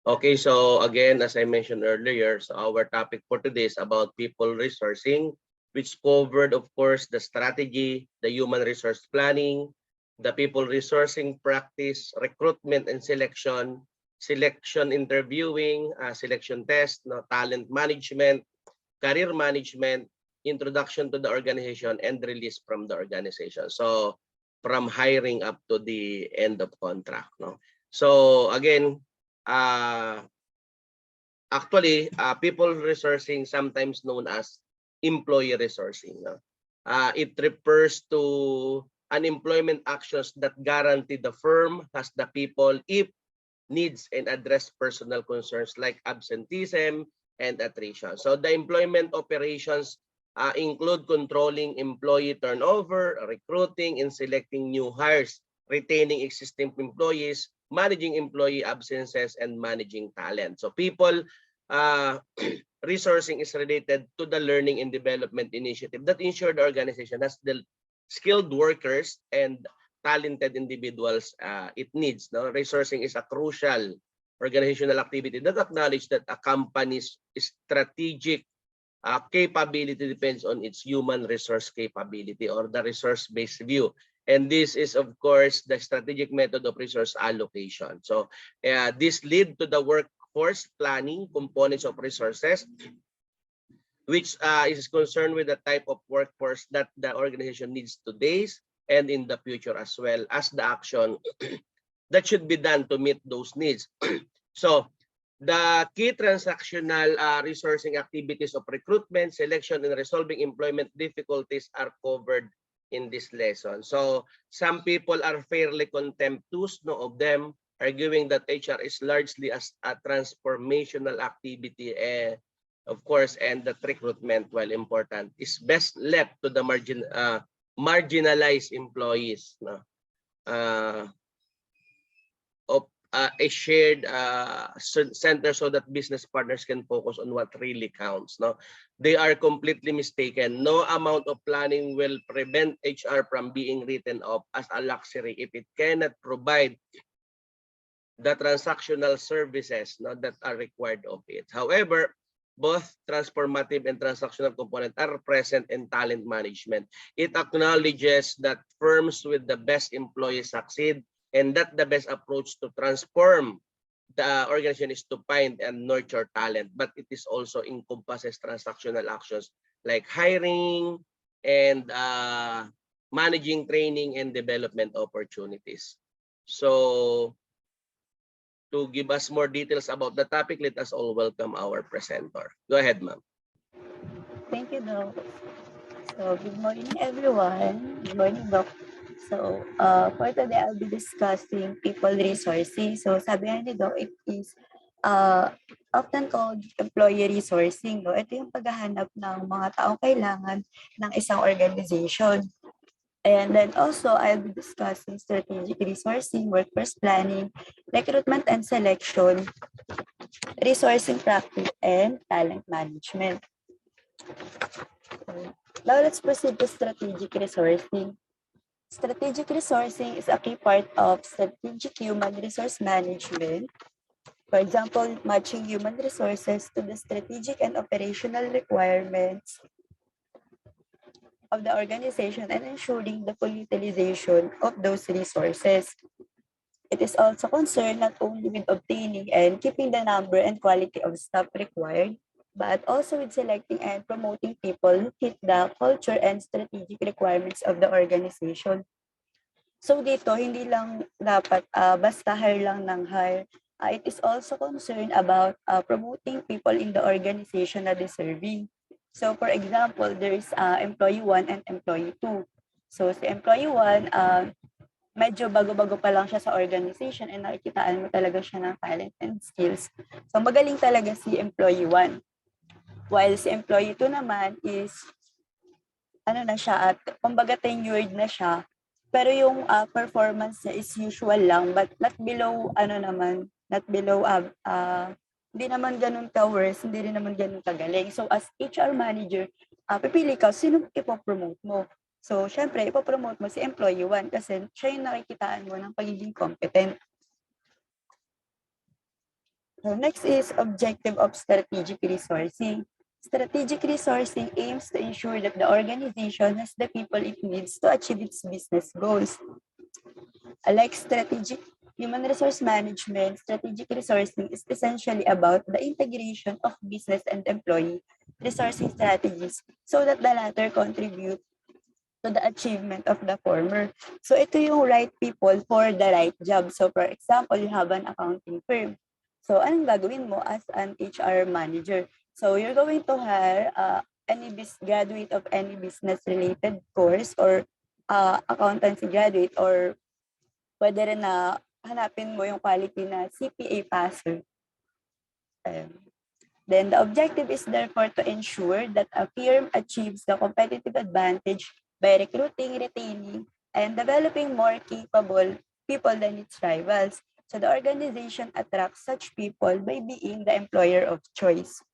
Okay, so again, as I mentioned earlier, so our topic for today is about people resourcing, which covered, of course, the strategy, the human resource planning, the people resourcing practice, recruitment and selection, selection interviewing, selection test, no, talent management, career management, introduction to the organization, and release from the organization. So from hiring up to the end of contract. No? So again, actually, people resourcing, sometimes known as employee resourcing. No? It refers to unemployment actions that guarantee the firm has the people if needs and address personal concerns like absenteeism and attrition. So the employment operations include controlling employee turnover, recruiting and selecting new hires, retaining existing employees, managing employee absences, and managing talent. So people resourcing is related to the learning and development initiative that ensure the organization has the skilled workers and talented individuals it needs. No? Resourcing is a crucial organizational activity that acknowledge that a company's strategic capability depends on its human resource capability or the resource-based view. And this is, of course, the strategic method of resource allocation. So this lead to the workforce planning components of resources, which is concerned with the type of workforce that the organization needs today and in the future, as well as the action that should be done to meet those needs. So the key transactional resourcing activities of recruitment, selection, and resolving employment difficulties are covered in this lesson. So some people are fairly contemptuous, no, of them, arguing that HR is largely as a transformational activity, of course, and that recruitment, while important, is best left to the marginalized employees. No? Of a shared center so that business partners can focus on what really counts. No, they are completely mistaken. No amount of planning will prevent HR from being written off as a luxury if it cannot provide the transactional services, no, that are required of it. However, both transformative and transactional components are present in talent management. It acknowledges that firms with the best employees succeed, and that the best approach to transform the organization is to find and nurture talent, but it is also encompasses transactional actions like hiring and managing training and development opportunities. So to give us more details about the topic, let us all welcome our presenter. Go ahead, ma'am. Thank you, Doc. So, good morning, everyone. Good morning, Doc. So, for today, I'll be discussing people resourcing. So, sabi nga ni Doc, it is often called employee resourcing. No? Ito yung paghahanap ng mga taong kailangan ng isang organization. And then also, I'll be discussing strategic resourcing, workforce planning, recruitment and selection, resourcing practice, and talent management. Now let's proceed to strategic resourcing. Strategic resourcing is a key part of strategic human resource management. For example, matching human resources to the strategic and operational requirements of the organization and ensuring the full utilization of those resources. It is also concerned not only with obtaining and keeping the number and quality of staff required, but also with selecting and promoting people who fit the culture and strategic requirements of the organization. So dito, hindi lang dapat basta hire lang ng hire. It is also concerned about promoting people in the organization na deserving. So for example, there is employee 1 and employee 2. So si employee 1, medyo bago-bago pa lang siya sa organization and nakikitaan mo talaga siya ng talent and skills. So magaling talaga si employee 1. While si employee 2 naman is ano na siya at kumbaga tenured na siya. Pero yung performance niya is usual lang but not below hindi naman ganun ka-worse, hindi rin naman ganun kagaling. So as HR manager, pipili ka sino ipopromote mo. So syempre ipopromote mo si employee 1 kasi siya yung nakikitaan mo ng pagiging competent. So next is objective of strategic resourcing. Strategic resourcing aims to ensure that the organization has the people it needs to achieve its business goals. Like strategic human resource management, strategic resourcing is essentially about the integration of business and employee resourcing strategies so that the latter contribute to the achievement of the former. So ito yung right people for the right job. So for example, you have an accounting firm. So anong gagawin mo as an HR manager? So you're going to hire graduate of any business related course or accountancy graduate, or pwede rin na hanapin mo yung quality na CPA passer. Then the objective is therefore to ensure that a firm achieves the competitive advantage by recruiting, retaining, and developing more capable people than its rivals. So the organization attracts such people by being the employer of choice.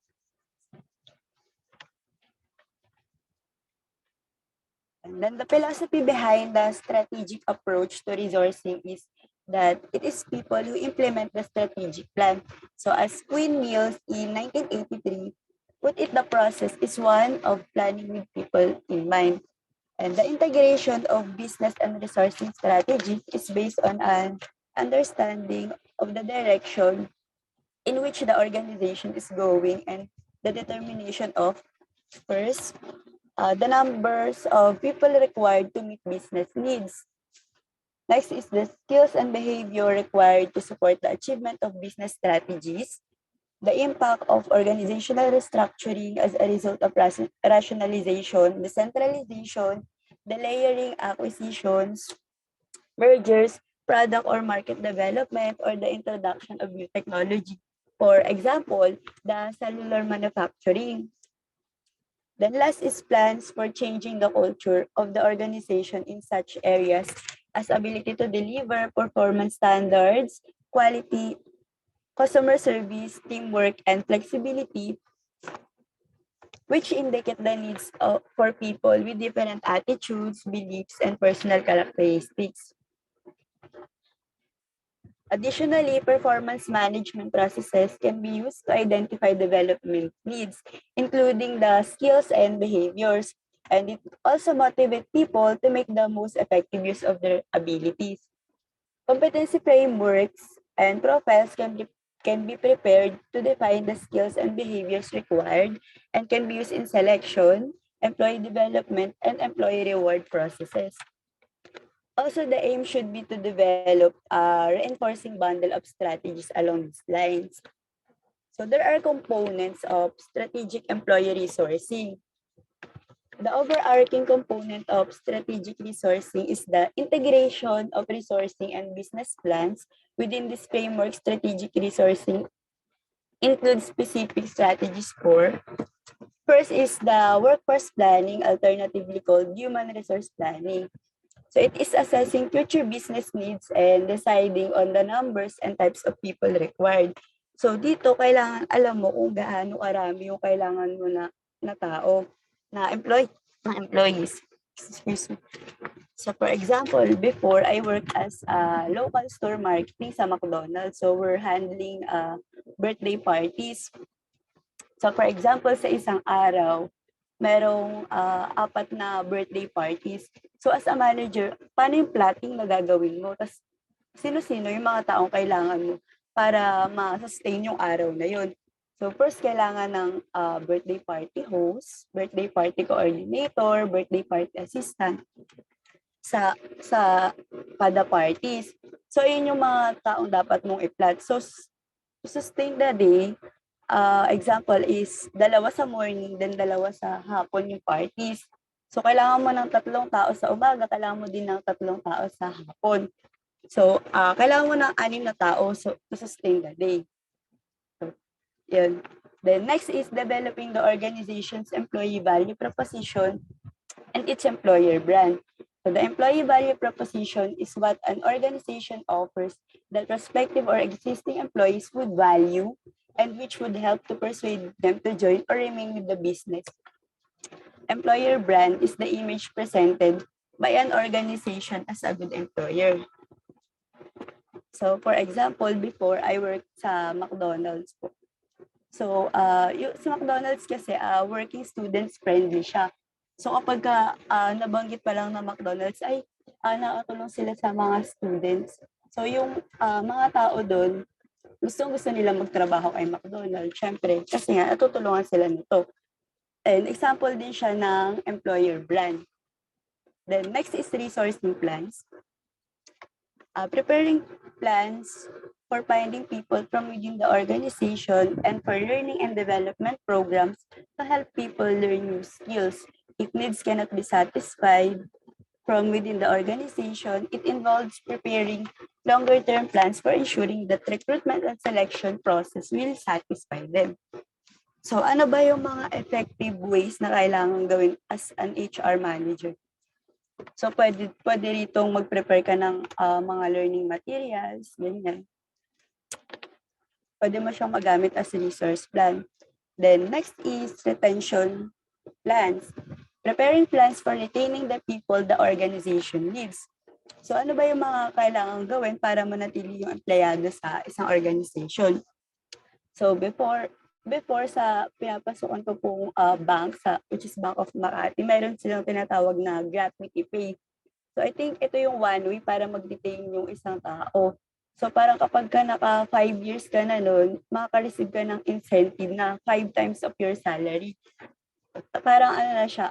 And then the philosophy behind the strategic approach to resourcing is that it is people who implement the strategic plan. So as Queen Mills in 1983 put it, the process is one of planning with people in mind. And the integration of business and resourcing strategy is based on an understanding of the direction in which the organization is going and the determination of, first, the numbers of people required to meet business needs. Next is the skills and behavior required to support the achievement of business strategies, the impact of organizational restructuring as a result of rationalization, decentralization, the layering, acquisitions, mergers, product or market development, or the introduction of new technology. For example, the cellular manufacturing. Then last is plans for changing the culture of the organization in such areas as ability to deliver performance standards, quality, customer service, teamwork, and flexibility, which indicate the needs for people with different attitudes, beliefs, and personal characteristics. Additionally, performance management processes can be used to identify development needs, including the skills and behaviors, and it also motivates people to make the most effective use of their abilities. Competency frameworks and profiles can be prepared to define the skills and behaviors required and can be used in selection, employee development, and employee reward processes. Also, the aim should be to develop a reinforcing bundle of strategies along these lines. So there are components of strategic employee resourcing. The overarching component of strategic resourcing is the integration of resourcing and business plans. Within this framework, strategic resourcing includes specific strategies for. First is the workforce planning, alternatively called human resource planning. So it is assessing future business needs and deciding on the numbers and types of people required. So dito, kailangan alam mo kung gaano karami yung kailangan mo na tao, na employees. Excuse me. So for example, before I worked as a local store marketing sa McDonald's. So we're handling birthday parties. So for example, sa isang araw, merong 4 na birthday parties. So as a manager, paano yung plotting na gagawin mo? Tapos sino-sino yung mga taong kailangan mo para ma-sustain yung araw na yun. So first, kailangan ng birthday party host, birthday party coordinator, birthday party assistant sa kada parties. So yun yung mga taong dapat mong i-plot. So to sustain the day, example is 2 sa morning, then 2 sa hapon yung parties. So, kailangan mo ng 3 tao sa umaga, kailangan mo din ng 3 tao sa hapon. So, kailangan mo ng 6 na tao to sustain the day. So, yun. Then, next is developing the organization's employee value proposition and its employer brand. So, the employee value proposition is what an organization offers that prospective or existing employees would value and which would help to persuade them to join or remain with the business. Employer brand is the image presented by an organization as a good employer. So for example, before I worked sa McDonald's po. So si McDonald's kasi working students friendly siya. So kapag nabanggit pa lang na McDonald's ay nakatulong sila sa mga students. So yung mga tao doon, gustong-gusto nila magtrabaho kay McDonald's, syempre, kasi nga natutulungan sila nito. And example din siya ng employer brand. Then next is resourcing plans. Preparing plans for finding people from within the organization and for learning and development programs to help people learn new skills. If needs cannot be satisfied from within the organization, it involves preparing longer-term plans for ensuring that recruitment and selection process will satisfy them. So ano ba yung mga effective ways na kailangan gawin as an HR manager? So pwede ritong mag-prepare ka ng mga learning materials, ganyan. Pwede mo siyang magamit as resource plan. Then next is retention plans. Preparing plans for retaining the people the organization needs. So ano ba yung mga kailangan gawin para manatili yung empleyado sa isang organization? So before sa pinapasukan ko pong bank which is Bank of Makati, meron silang tinatawag na gratuity pay. So I think ito yung one way para mag-retain yung isang tao. So parang kapag ka naka 5 years ka na nun, makaka-receive ka ng incentive na 5 times of your salary. Parang ano na siya,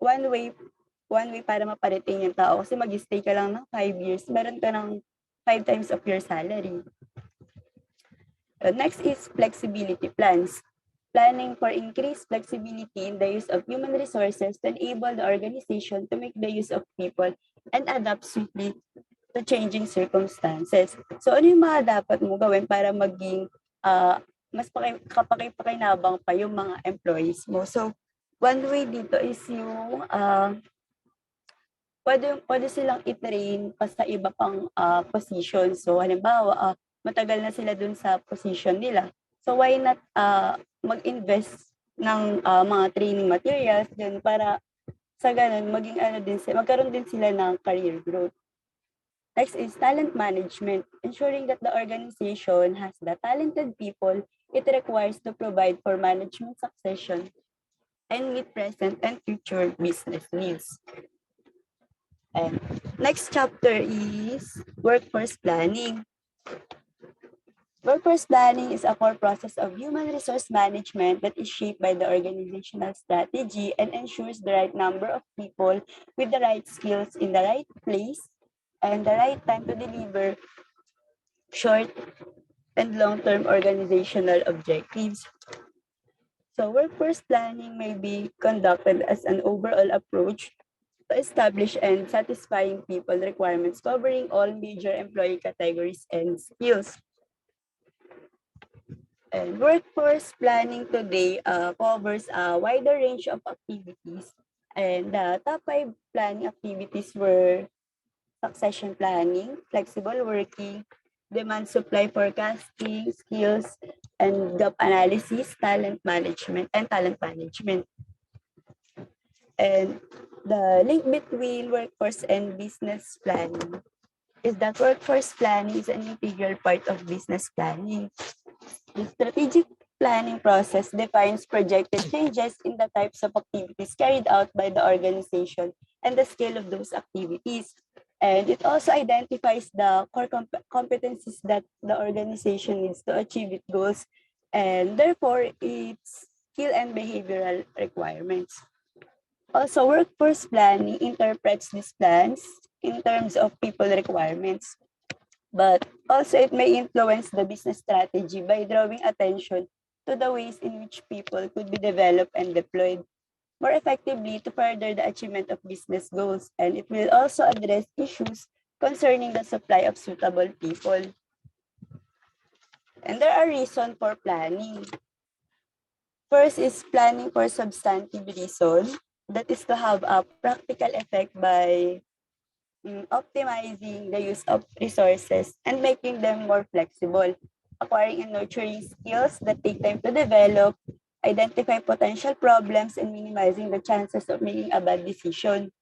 one way para maparetain yung tao. Kasi mag-stay ka lang ng 5 years, meron ka ng 5 times of your salary. Next is flexibility plans. Planning for increased flexibility in the use of human resources to enable the organization to make the use of people and adapt swiftly to changing circumstances. So ano yung mga dapat mo gawin para maging mas kapakipakinabang pa yung mga employees mo? So one way dito is yung pwede silang i-train pa sa iba pang position. So halimbawa, matagal na sila dun sa position nila. So why not mag-invest ng mga training materials din para sa ganun magkaroon din sila ng career growth. Next is talent management, ensuring that the organization has the talented people it requires to provide for management succession and meet present and future business needs. And next chapter is workforce planning. Workforce planning is a core process of human resource management that is shaped by the organizational strategy and ensures the right number of people with the right skills in the right place and the right time to deliver short and long-term organizational objectives. So workforce planning may be conducted as an overall approach to establish and satisfying people requirements covering all major employee categories and skills. And workforce planning today covers a wider range of activities. And the top 5 planning activities were succession planning, flexible working, demand supply forecasting, skills and gap analysis, talent management. And the link between workforce and business planning is that workforce planning is an integral part of business planning. The strategic planning process defines projected changes in the types of activities carried out by the organization and the scale of those activities. And it also identifies the core competencies that the organization needs to achieve its goals and therefore its skill and behavioral requirements. Also, workforce planning interprets these plans in terms of people requirements. But also it may influence the business strategy by drawing attention to the ways in which people could be developed and deployed more effectively to further the achievement of business goals. And it will also address issues concerning the supply of suitable people. And there are reasons for planning. First is planning for substantive reason. That is to have a practical effect by optimizing the use of resources and making them more flexible, acquiring and nurturing skills that take time to develop, identify potential problems, and minimizing the chances of making a bad decision.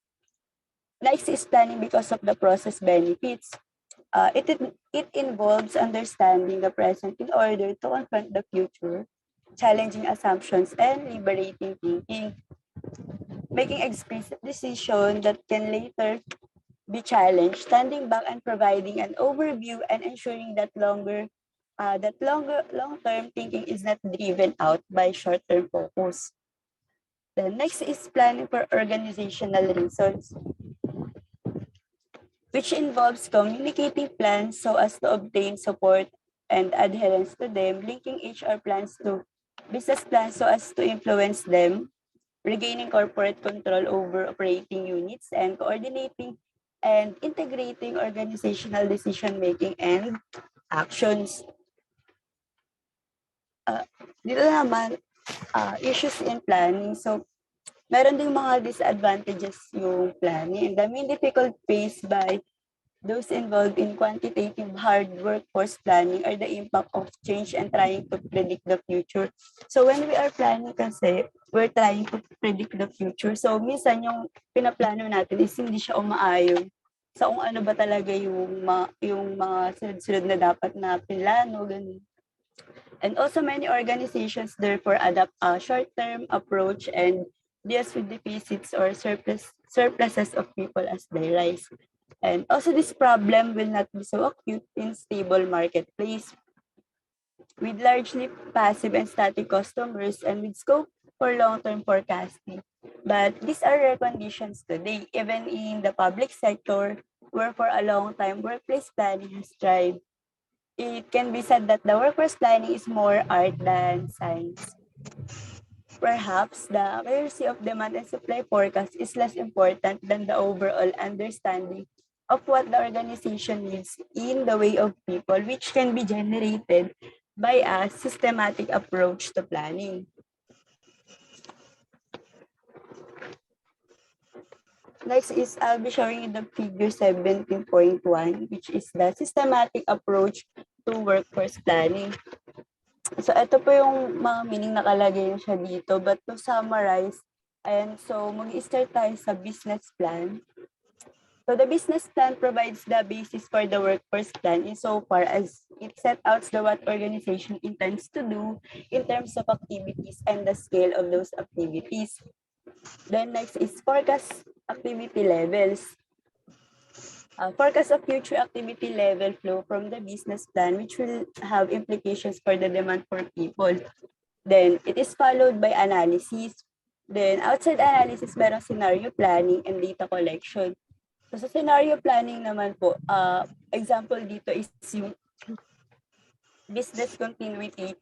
Next is planning because of the process benefits. It involves understanding the present in order to confront the future, challenging assumptions, and liberating thinking, making explicit decisions that can later be challenged, standing back and providing an overview and ensuring that long-term thinking is not driven out by short-term focus. The next is planning for organizational reasons, which involves communicating plans so as to obtain support and adherence to them, linking HR plans to business plans so as to influence them, regaining corporate control over operating units, and coordinating and integrating organizational decision-making and actions. Uh, Dito naman, issues in planning. So, meron ding mga disadvantages yung planning. The main difficult faced by those involved in quantitative hard workforce planning are the impact of change and trying to predict the future. So when we are planning kasi, we're trying to predict the future. So minsan yung pinaplano natin is hindi siya umaayon sa kung ano ba talaga yung mga sunod-sunod na dapat na plano, ganun. And also many organizations therefore adopt a short-term approach and deals with deficits or surpluses of people as they rise. And also this problem will not be so acute in stable marketplace with largely passive and static customers and with scope for long-term forecasting. But these are rare conditions today, even in the public sector, where for a long time workplace planning has thrived. It can be said that the workforce planning is more art than science. Perhaps the accuracy of demand and supply forecast is less important than the overall understanding of what the organization needs in the way of people, which can be generated by a systematic approach to planning. Next is I'll be showing you the figure 17.1, which is the systematic approach to workforce planning. So, ito po yung mga meaning nakalagay siya dito. But to summarize, and so mag-start tayo sa business plan. So, the business plan provides the basis for the workforce plan insofar as it sets out what organization intends to do in terms of activities and the scale of those activities. Then next is forecast activity levels. Forecast of future activity level flow from the business plan, which will have implications for the demand for people. Then, it is followed by analysis. Then, outside analysis, merong scenario planning and data collection. So, sa scenario planning naman po, example dito is yung business continuity.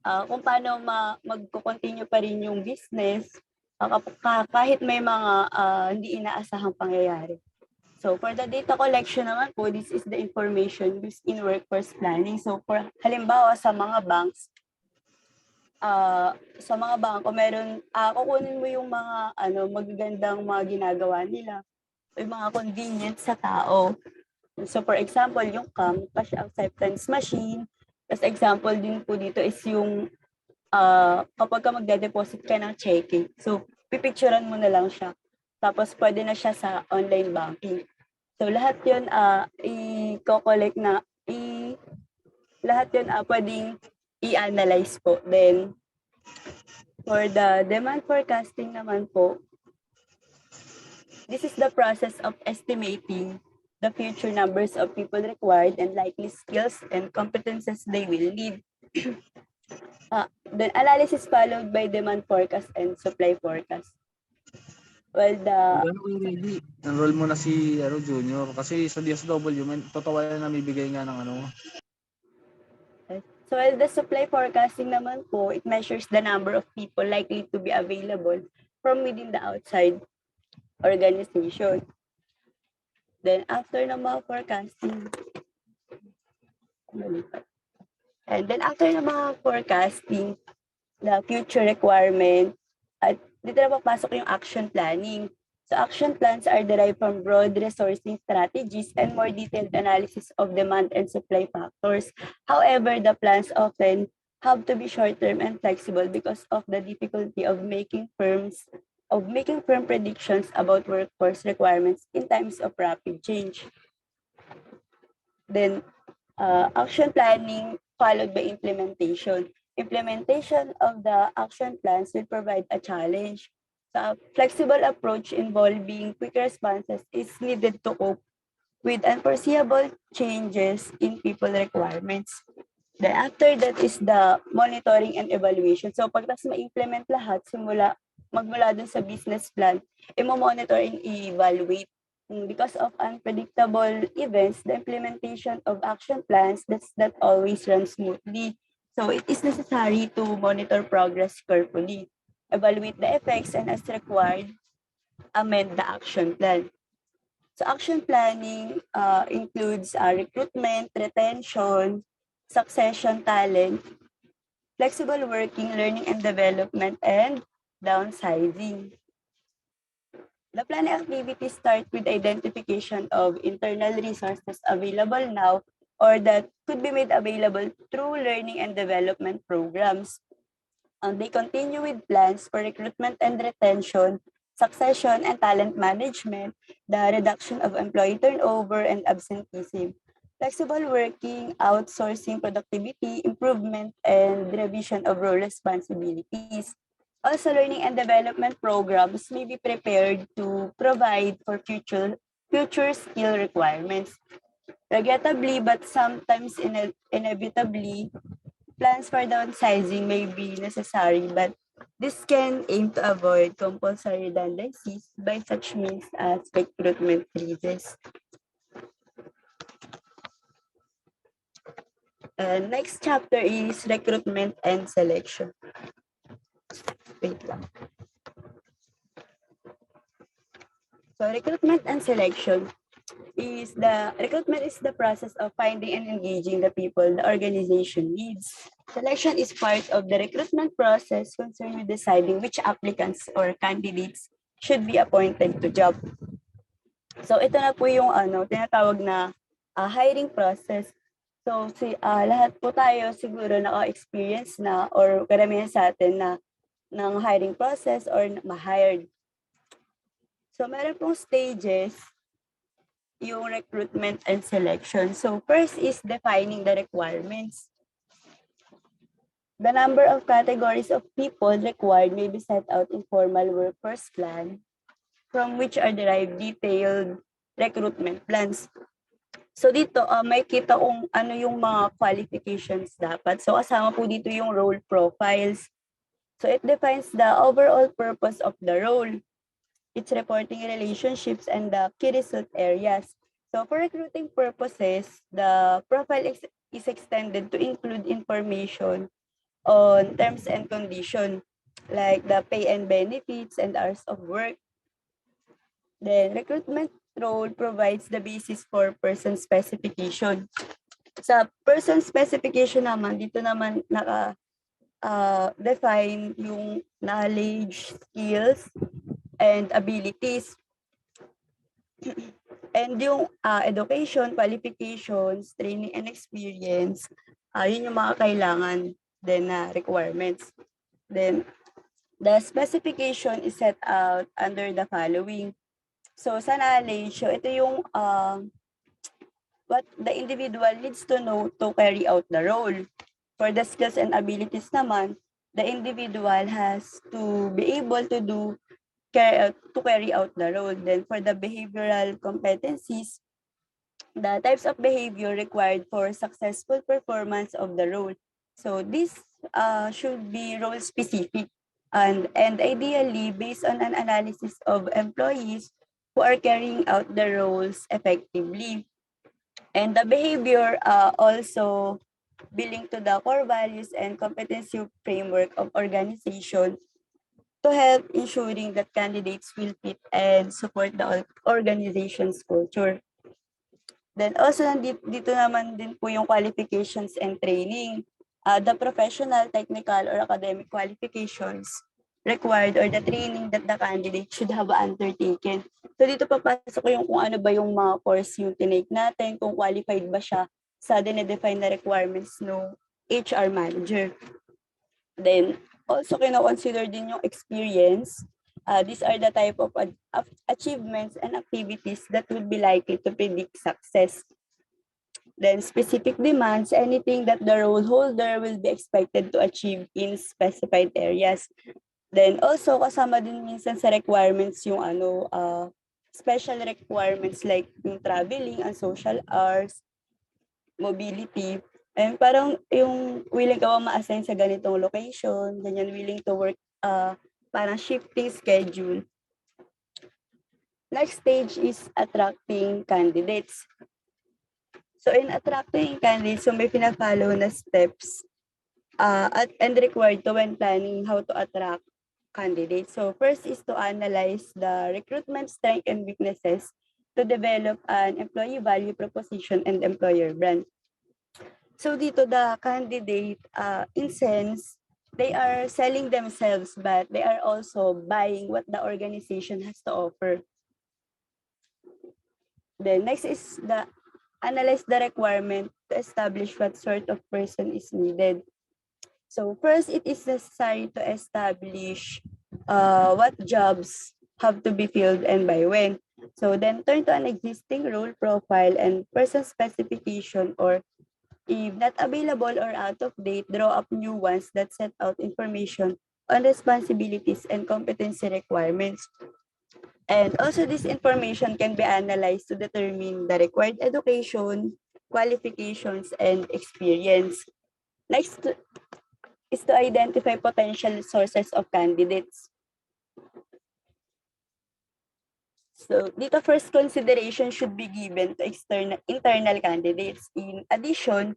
Kung paano mag-continue pa rin yung business kahit may mga hindi inaasahang pangyayari. So, for the data collection naman po, this is the information used in workforce planning. So, for halimbawa sa mga banks, sa mga bangko, meron, kukunin mo yung mga magagandang mga ginagawa nila, yung mga convenient sa tao. So, for example, yung CAM, cash acceptance machine. Tapos example din po dito is yung kapag ka magde-deposit ka ng checking. So, pipicturean mo na lang siya. Tapos, pwede na siya sa online banking. So, lahat yun, i-collect na, lahat yun, pwedeng i-analyze po. Then, for the demand forecasting naman po, this is the process of estimating the future numbers of people required and likely skills and competences they will need. Then, analysis followed by demand forecast and supply forecast. Well, Ready. Enroll mo na si Junior kasi sa DSW, totoo yan na bibigay nga ng So, while the supply forecasting naman po, it measures the number of people likely to be available from within the outside organization. Then, after ng mga forecasting, and then after ng mga forecasting, the future requirement, at dito na papasok yung action planning. So action plans are derived from broad resourcing strategies and more detailed analysis of demand and supply factors. However, the plans often have to be short-term and flexible because of the difficulty of making firm predictions about workforce requirements in times of rapid change. Then action planning followed by implementation. Implementation of the action plans will provide a challenge. So a flexible approach involving quick responses is needed to cope with unforeseeable changes in people requirements. Then after that is the monitoring and evaluation. So pagkas ma-implement lahat, magmula dun sa business plan, i-monitor and i-evaluate. Because of unpredictable events, the implementation of action plans does not always run smoothly. So it is necessary to monitor progress carefully, evaluate the effects, and as required, amend the action plan. So action planning includes recruitment, retention, succession talent, flexible working, learning and development, and downsizing. The planning activities start with identification of internal resources available now or that could be made available through learning and development programs. They continue with plans for recruitment and retention, succession and talent management, the reduction of employee turnover and absenteeism, flexible working, outsourcing productivity, improvement, and revision of role responsibilities. Also, learning and development programs may be prepared to provide for future skill requirements. Regrettably, but sometimes inevitably, plans for downsizing may be necessary, but this can aim to avoid compulsory redundancies by such means as recruitment freezes. Next chapter is recruitment and selection. Wait lang. So recruitment and selection recruitment is the process of finding and engaging the people the organization needs. Selection is part of the recruitment process concerned with deciding which applicants or candidates should be appointed to job. So ito na po yung tinatawag na hiring process. So lahat po tayo siguro naka-experience na or karamihan sa atin na ng hiring process or ma-hired. So meron pong stages yung recruitment and selection. So first is defining the requirements. The number of categories of people required may be set out in formal workforce plan from which are derived detailed recruitment plans. So dito, may kita kung ano yung mga qualifications dapat. So kasama po dito yung role profiles. So it defines the overall purpose of the role, its reporting relationships, and the key result areas. So for recruiting purposes, the profile is extended to include information on terms and conditions like the pay and benefits and hours of work. Then recruitment role provides the basis for person specification. Sa person specification naman, dito naman define yung knowledge, skills, and abilities. And yung education, qualifications, training, and experience, yun yung mga kailangan din na requirements. Then, the specification is set out under the following. So, sa knowledge, so ito yung what the individual needs to know to carry out the role. For the skills and abilities naman, the individual has to be able to carry out the role. Then for the behavioral competencies, the types of behavior required for successful performance of the role. So this should be role specific and ideally based on an analysis of employees who are carrying out the roles effectively. And the behavior also belong to the core values and competency framework of organization to help ensuring that candidates will fit and support the organization's culture. Then also dito naman din po yung qualifications and training. The professional, technical, or academic qualifications required or the training that the candidate should have undertaken. So dito papasok yung kung ano ba yung mga course yung tinake natin, kung qualified ba siya sa dinedefine na requirements ng HR manager. Then also kino-consider din yung experience. These are the type of achievements and activities that would be likely to predict success. Then specific demands, anything that the role holder will be expected to achieve in specified areas. Then also kasama din minsan sa requirements yung special requirements like yung traveling and social hours, mobility. And parang yung willing ka ba ma-assign sa ganitong location, ganyan, willing to work parang shifting schedule. Next stage is attracting candidates. So in attracting candidates, so may pina-follow na steps and required to when planning how to attract candidates. So first is to analyze the recruitment strength and weaknesses to develop an employee value proposition and employer brand. So dito the candidate, in sense, they are selling themselves, but they are also buying what the organization has to offer. Then next is the analyze the requirement to establish what sort of person is needed. So first, it is necessary to establish what jobs have to be filled and by when. So then turn to an existing role profile and person specification, or if not available or out of date, draw up new ones that set out information on responsibilities and competency requirements. And also this information can be analyzed to determine the required education, qualifications, and experience. Next is to identify potential sources of candidates. So dito first consideration should be given to internal candidates. In addition,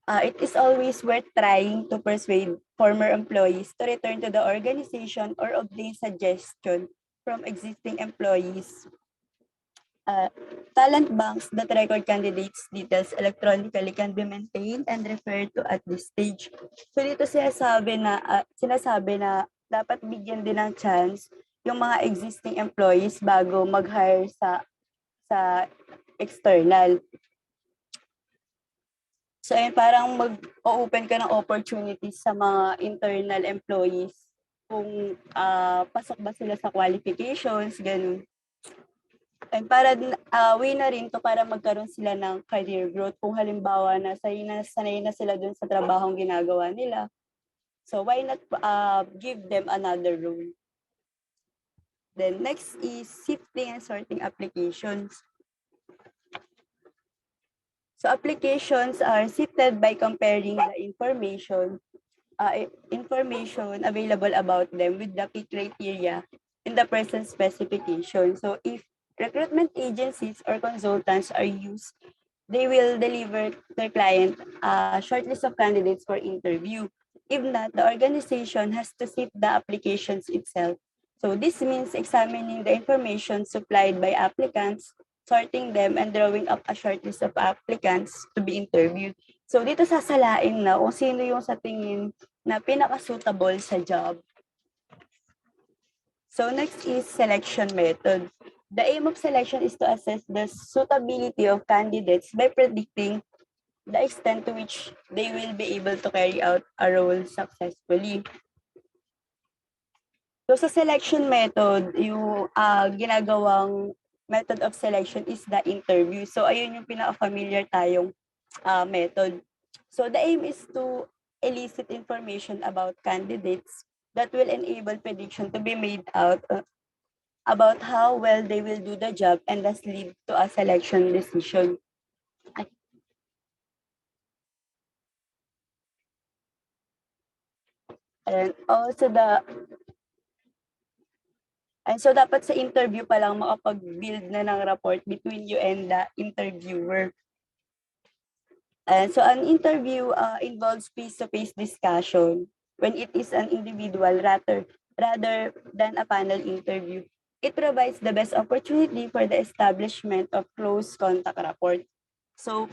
it is always worth trying to persuade former employees to return to the organization or obtain suggestion from existing employees. Talent banks that record candidates' details electronically can be maintained and referred to at this stage. So dito sinasabi na dapat bigyan din ng chance yung mga existing employees bago mag-hire sa external. So ayun, parang mag-open ka ng opportunities sa mga internal employees kung pasok ba sila sa qualifications, ganun. And para way na rin to para magkaroon sila ng career growth. Kung halimbawa na sanay na sila dun sa trabahong ginagawa nila. So why not give them another role? Then next is sifting and sorting applications. So applications are sifted by comparing the information available about them with the key criteria in the person's specification. So if recruitment agencies or consultants are used, they will deliver their client a short list of candidates for interview. If not, the organization has to sift the applications itself. So this means examining the information supplied by applicants, sorting them, and drawing up a short list of applicants to be interviewed. So dito sasalain na kung sino yung sa tingin na pinaka-suitable sa job. So next is selection method. The aim of selection is to assess the suitability of candidates by predicting the extent to which they will be able to carry out a role successfully. So sa selection method, yung ginagawang method of selection is the interview. So ayun yung pinaka-familiar tayong method. So the aim is to elicit information about candidates that will enable prediction to be made out about how well they will do the job and thus lead to a selection decision. And also so dapat sa interview pa lang makapag-build na ng rapport between you and the interviewer. And so an interview involves face-to-face discussion when it is an individual rather than a panel interview. It provides the best opportunity for the establishment of close contact rapport. So,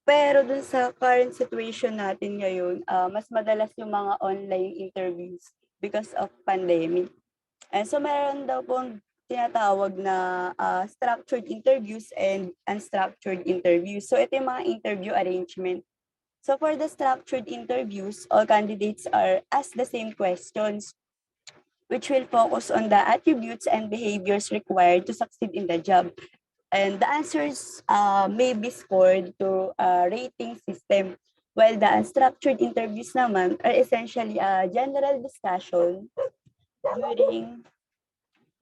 pero dun sa current situation natin ngayon, mas madalas yung mga online interviews because of pandemic. And so meron daw pong tinatawag na structured interviews and unstructured interviews. So ito yung mga interview arrangement. So for the structured interviews, all candidates are asked the same questions, which will focus on the attributes and behaviors required to succeed in the job. And the answers may be scored through a rating system, while the unstructured interviews naman are essentially a general discussion during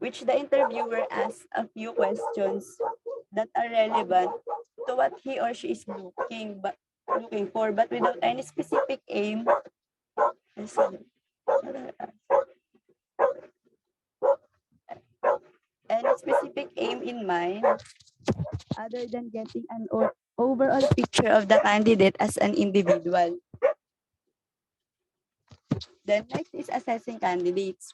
which the interviewer asks a few questions that are relevant to what he or she is looking for, but without any specific aim. Any specific aim in mind other than getting an overall picture of the candidate as an individual. Then next is assessing candidates.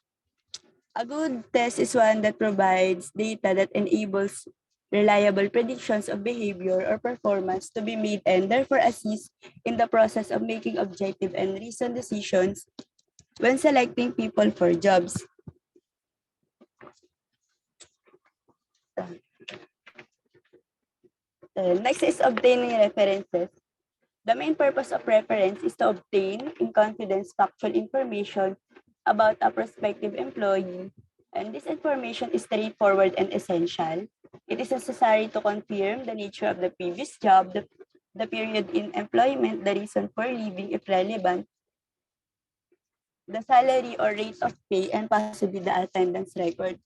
A good test is one that provides data that enables reliable predictions of behavior or performance to be made and therefore assist in the process of making objective and reasoned decisions when selecting people for jobs. Next is obtaining references. The main purpose of reference is to obtain in confidence factual information about a prospective employee, and this information is straightforward and essential. It is necessary to confirm the nature of the previous job, the period in employment, the reason for leaving if relevant, the salary or rate of pay, and possibly the attendance record.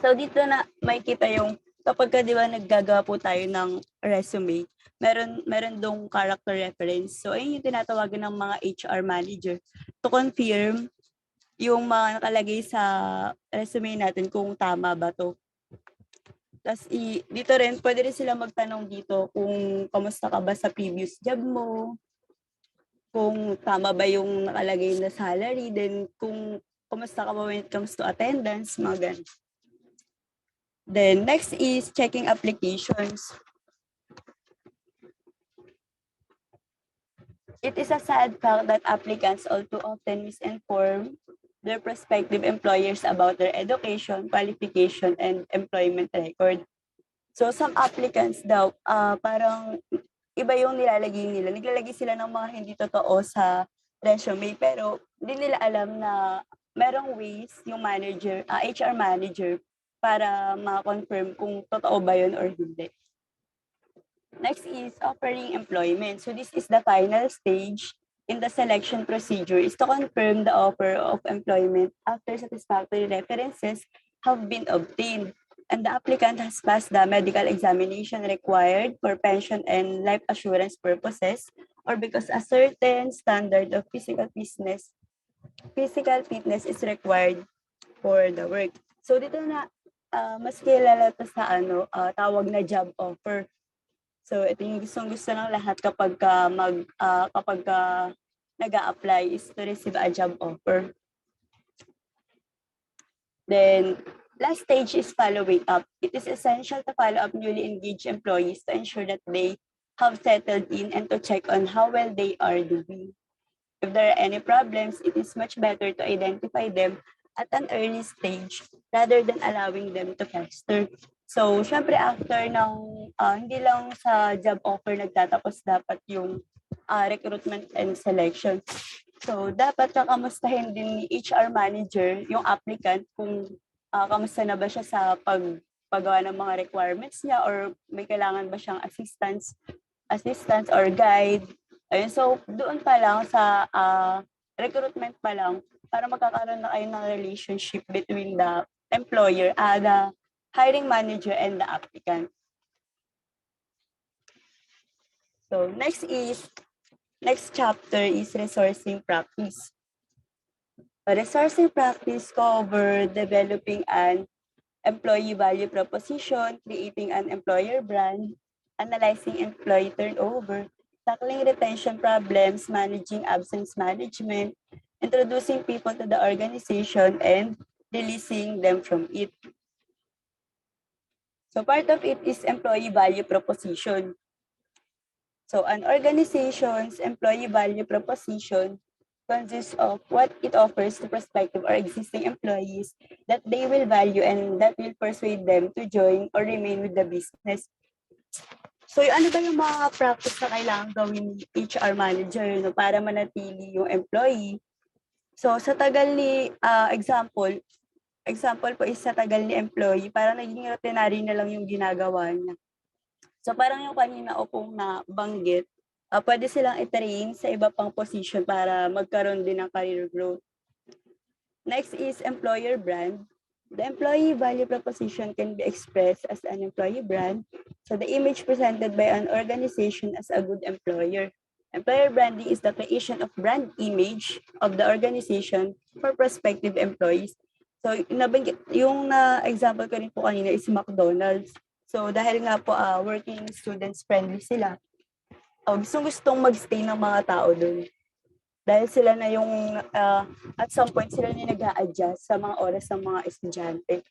So dito na makikita yung kapag ka, di ba, naggagawa po tayo ng resume, meron dong character reference. So ayun yung tinatawagan ng mga HR manager to confirm yung mga nakalagay sa resume natin kung tama ba to. Tapos dito rin, pwede rin sila magtanong dito kung kamusta ka ba sa previous job mo, kung tama ba yung nakalagay na salary, then kung kamusta ka ba when it comes to attendance, mga ganun. Then next is checking applications. It is a sad fact that applicants all too often misinform their prospective employers about their education, qualification, and employment record. So some applicants daw, parang iba yung nilalagay nila. Naglalagay sila ng mga hindi totoo sa resume, pero hindi nila alam na merong ways yung manager, HR manager, para ma-confirm kung totoo ba yun or hindi. Next is offering employment. So this is the final stage in the selection procedure, is to confirm the offer of employment after satisfactory references have been obtained and the applicant has passed the medical examination required for pension and life assurance purposes, or because a certain standard of physical fitness is required for the work. So dito na mas kilala to sa tawag na job offer. So ito yung gustong-gusto ng lahat kapag nag-a-apply is to receive a job offer. Then last stage is following up. It is essential to follow up newly engaged employees to ensure that they have settled in and to check on how well they are doing. If there are any problems, it is much better to identify them at an early stage rather than allowing them to fester. So, syempre after ng, hindi lang sa job offer nagtatapos dapat yung recruitment and selection. So, dapat kakamustahin din ni HR manager yung applicant kung kamusta na ba siya sa paggawa ng mga requirements niya or may kailangan ba siyang assistance or guide. Ayun, so doon pa lang sa recruitment pa lang, para magkakaroon na kayo ng relationship between the employer, the hiring manager, and the applicant. So next chapter is resourcing practice. A resourcing practice cover developing an employee value proposition, creating an employer brand, analyzing employee turnover, tackling retention problems, managing absence management, introducing people to the organization, and releasing them from it. So part of it is employee value proposition. So an organization's employee value proposition consists of what it offers to prospective or existing employees that they will value and that will persuade them to join or remain with the business. So, ano ba yung mga practice na kailangan gawin ni HR manager para manatili yung employee? So, sa tagal ni example, example po is sa tagal ni employee, parang naging routinary na lang yung ginagawa niya. So parang yung kanina o kung nabanggit, pwede silang i-train sa iba pang position para magkaroon din ng career growth. Next is employer brand. The employee value proposition can be expressed as an employee brand. So the image presented by an organization as a good employer. Employer branding is the creation of brand image of the organization for prospective employees. So yung na-example ko rin po kanina is McDonald's. So dahil nga po working students friendly sila, gustong magstay ng mga tao doon. Dahil sila na yung, at some point, sila na nag-a-adjust sa mga oras ng mga estudyante.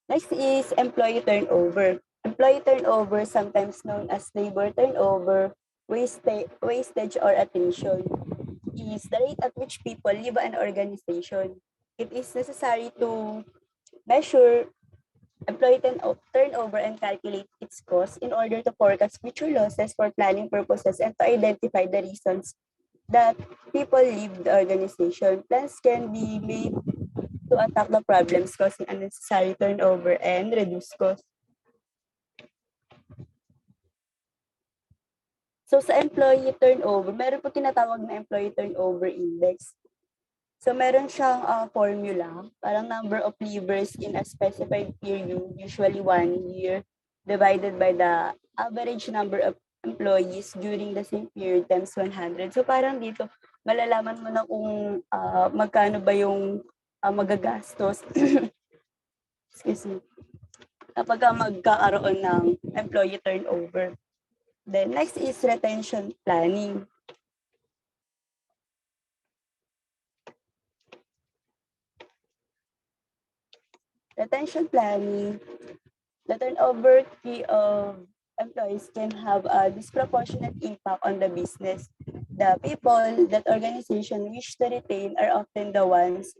Next is employee turnover. Employee turnover, sometimes known as labor turnover, wastage or attrition, is the rate at which people leave an organization. It is necessary to measure employee turnover and calculate its cost in order to forecast future losses for planning purposes and to identify the reasons that people leave the organization. Plans can be made to attack the problems causing unnecessary turnover and reduce costs. So sa employee turnover, meron po tinatawag na employee turnover index. So meron siyang formula, parang number of leavers in a specified period, usually 1 year, divided by the average number of employees during the same period times 100. So parang dito, malalaman mo na kung magkano ba yung magagastos excuse me, kapag magkakaroon ng employee turnover. Then next is retention planning. Retention planning, the turnover fee of employees can have a disproportionate impact on the business. The people that organization wish to retain are often the ones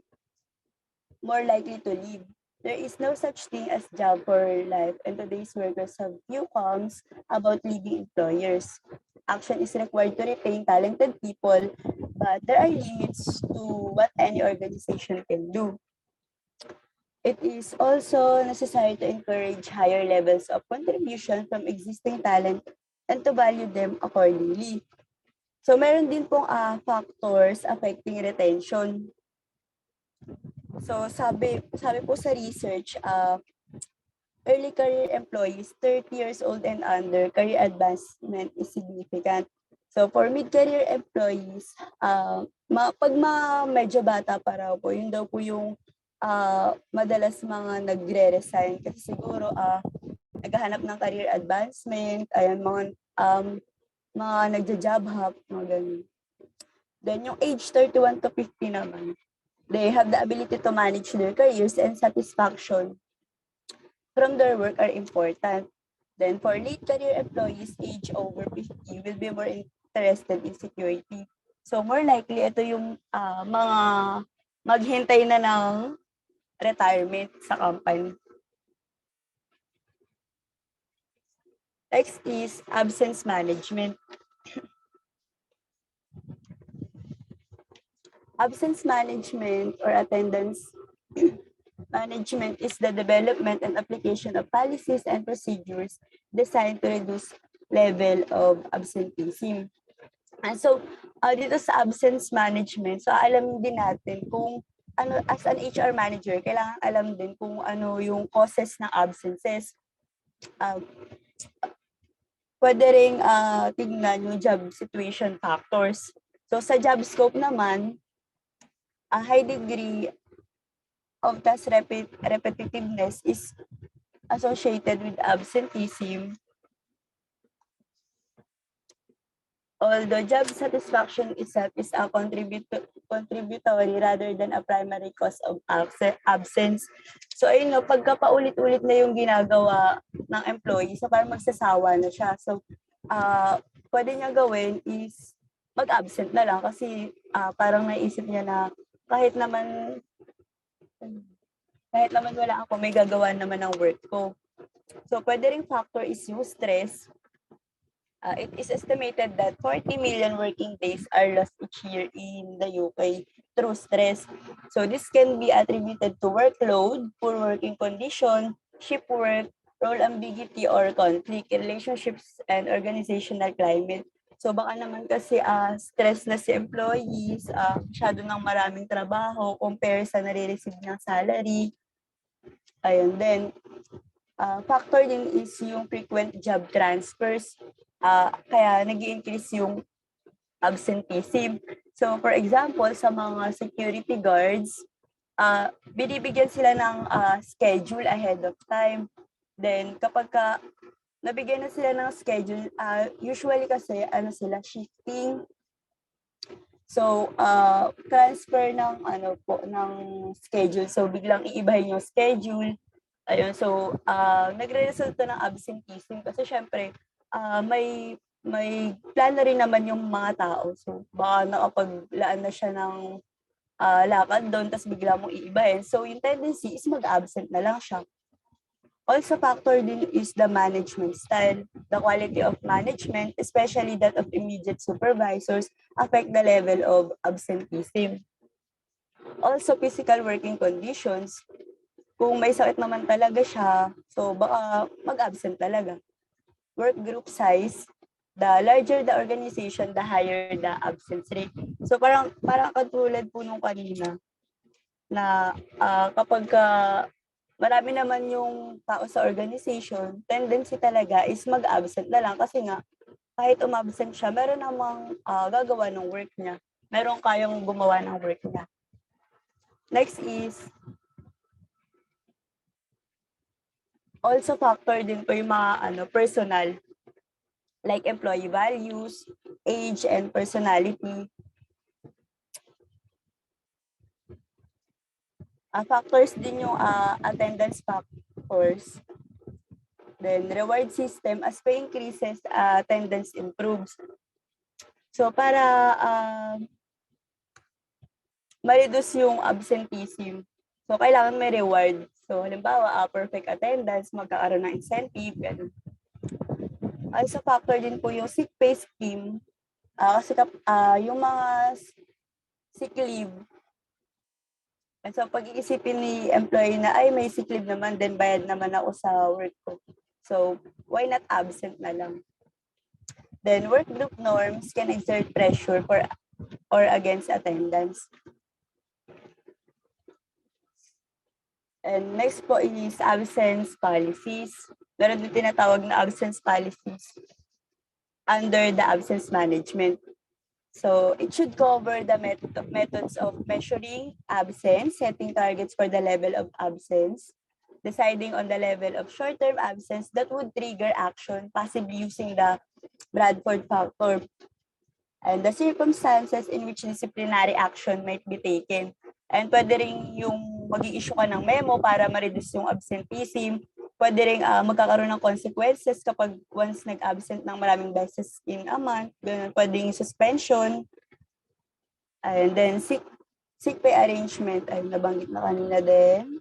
more likely to leave. There is no such thing as job for life, and today's workers have few qualms about leaving employers. Action is required to retain talented people, but there are limits to what any organization can do. It is also necessary to encourage higher levels of contribution from existing talent and to value them accordingly. So meron din pong factors affecting retention. So sabi po sa research, early career employees, 30 years old and under, career advancement is significant. So for mid-career employees, pag medyo bata pa raw po, yun daw po yung madalas mga nagre-resign kasi siguro naghahanap ng career advancement, ayan, mga nagja-job hop, mga ganun. Then yung age 31 to 50 naman, they have the ability to manage their careers and satisfaction from their work are important. Then for late career employees, age over 50 will be more interested in security. So more likely, ito yung mga maghintay na ng retirement sa company. Next is absence management. Absence management or attendance management is the development and application of policies and procedures designed to reduce level of absenteeism. And so, dito sa absence management, so alam din natin kung ano, as an HR manager, kailangan alam din kung ano yung causes ng absences. Pwede ring tingnan yung job situation factors. So sa job scope naman, a high degree of task repetitiveness is associated with absenteeism. Although job satisfaction itself is a contributory rather than a primary cause of absence. So ayun nga, pagka paulit-ulit na yung ginagawa ng employee, so parang magsasawa na siya. So pwede niya gawin is mag-absent na lang kasi parang naisip niya na kahit naman wala ako, may gagawa naman ng work ko. So pwede ring factor is yung stress. It is estimated that 40 million working days are lost each year in the UK through stress. So this can be attributed to workload, poor working condition, shift work, role ambiguity or conflict, relationships, and organizational climate. So baka naman kasi stress na si employees, masyado ng maraming trabaho compare sa nare-receive ng salary. Ayun, then factor din is yung frequent job transfers. Kaya nag-i-increase yung absenteeism. So for example, sa mga security guards, binibigyan sila ng schedule ahead of time. Then kapag nabigyan na sila ng schedule, usually kasi sila shifting. So transfer ng ng schedule. So biglang iibahin yung schedule. Ayun, so nagre-resulta ng absenteeism kasi syempre may plano rin naman yung mga tao. So baka nakapaglaan na siya ng lakad doon tapos bigla mong iibahin. So yung tendency is mag-absent na lang siya. Also factor din is the management style. The quality of management, especially that of immediate supervisors, affect the level of absenteeism. Also physical working conditions. Kung may sakit naman talaga siya, so baka mag-absent talaga. Work group size, the larger the organization, the higher the absence rate. So parang katulad po nung kanina na kapag marami naman yung tao sa organization, tendency talaga is mag-absent na lang kasi nga kahit umabsent siya, meron namang gagawa ng work niya. Meron kayang gumawa ng work niya. Next is also factor din po yung mga personal, like employee values, age, and personality. Factors din yung attendance factors. Then reward system, as pay increases, attendance improves. So para ma-reduce yung absenteeism, so kailangan may reward. So halimbawa, perfect attendance, magkakaroon ng incentive, ganun. Also factor din po yung sick pay scheme. Kasi yung mga sick leave, and so pag-iisipin ni employee na ay may sick leave naman, then bayad naman ako sa work ko. So why not absent na lang? Then work group norms can exert pressure for or against attendance. And next po is absence policies. Meron din tinatawag na absence policies under the absence management. So it should cover the methods of measuring absence, setting targets for the level of absence, deciding on the level of short-term absence that would trigger action, possibly using the Bradford factor, and the circumstances in which disciplinary action might be taken. And pwede rin yung mag-i-issue ka ng memo para ma-reduce yung absenteeism. Pwede rin magkakaroon ng consequences kapag once nag-absent ng maraming beses in a month. Ganun, pwedeng suspension. And then sick pay arrangement, ay nabanggit na kanina din.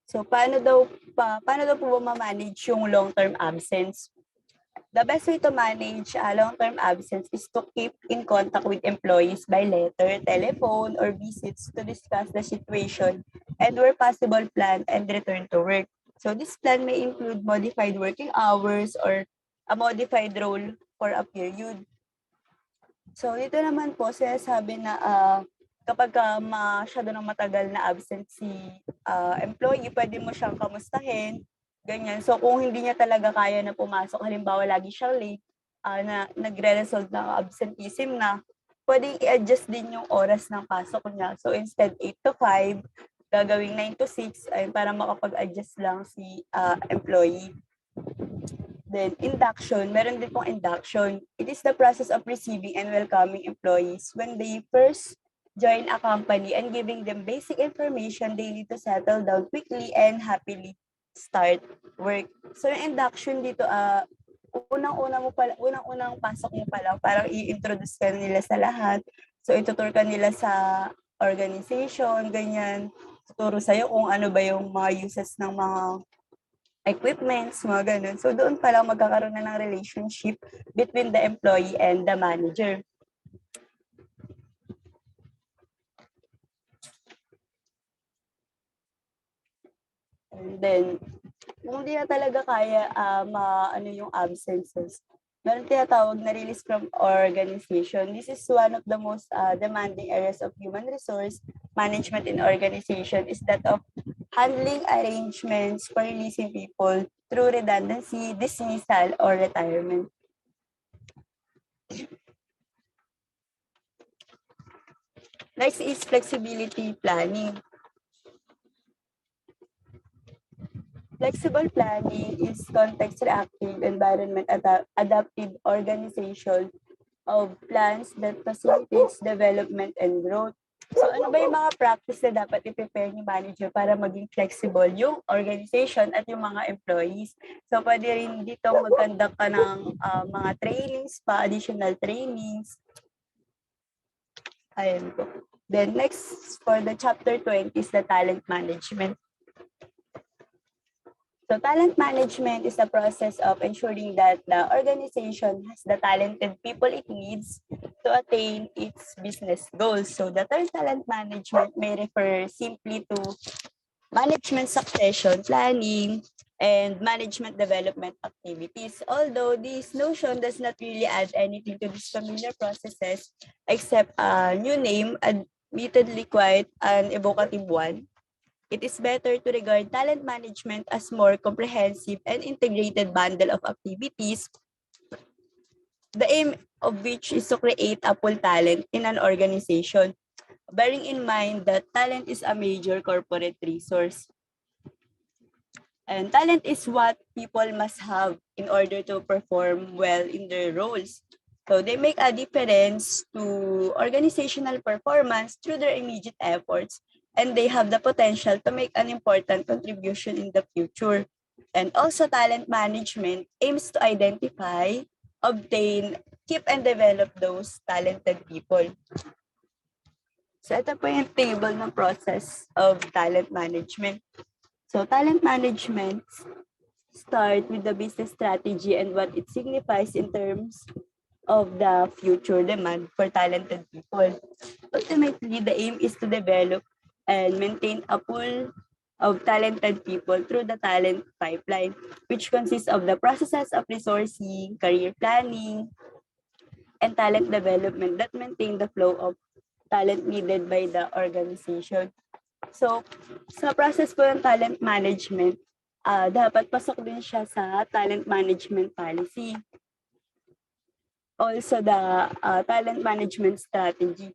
So paano daw po ba ma-manage yung long-term absence? The best way to manage long-term absence is to keep in contact with employees by letter, telephone, or visits to discuss the situation and where possible plan and return to work. So this plan may include modified working hours or a modified role for a period. So dito naman po sinasabi na kapag masyado ng matagal na absent si employee, pwede mo siyang kamustahin, ganyan. So kung hindi niya talaga kaya na pumasok, halimbawa lagi siyang late, na nagre-result ng absenteeism na, pwedeng i-adjust din yung oras ng pasok niya. So instead 8 to 5, gagawing 9 to 6 ay para makapag-adjust lang si employee. Then induction, meron din pong induction. It is the process of receiving and welcoming employees when they first join a company and giving them basic information they need to settle down quickly and happily start work. So yung induction dito, unang pasok mo pa lang, parang i-introduce ka nila sa lahat. So itutur ka nila sa organization, ganyan. Tuturo sa'yo kung ano ba yung mga uses ng mga equipments, mga ganun. So doon pa lang magkakaroon na ng relationship between the employee and the manager. And then, kung di na talaga kaya ano yung absences, meron tinatawag na release from organization. This is one of the most demanding areas of human resource management in organization is that of handling arrangements for releasing people through redundancy, dismissal, or retirement. Next is flexibility planning. Flexible planning is context-reactive, environment-adaptive organization of plans that facilitates development and growth. So ano ba yung mga practice na dapat i-prepare ni manager para maging flexible yung organization at yung mga employees? So pwede rin dito mag-conduct ka ng mga trainings pa, additional trainings. Ayan po. Then next for the chapter 20 is the talent management. So talent management is the process of ensuring that the organization has the talented people it needs to attain its business goals. So the term talent management may refer simply to management succession planning and management development activities. Although this notion does not really add anything to these familiar processes except a new name, admittedly quite an evocative one. It is better to regard talent management as more comprehensive and integrated bundle of activities, the aim of which is to create a full talent in an organization, bearing in mind that talent is a major corporate resource. And talent is what people must have in order to perform well in their roles. So they make a difference to organizational performance through their immediate efforts, and they have the potential to make an important contribution in the future. And also talent management aims to identify, obtain, keep, and develop those talented people. So ito po yung table ng process of talent management. So talent management start with the business strategy and what it signifies in terms of the future demand for talented people. Ultimately, the aim is to develop and maintain a pool of talented people through the talent pipeline, which consists of the processes of resourcing, career planning, and talent development that maintain the flow of talent needed by the organization. So, sa process po ng talent management, dapat pasok din siya sa talent management policy. Also, the talent management strategy.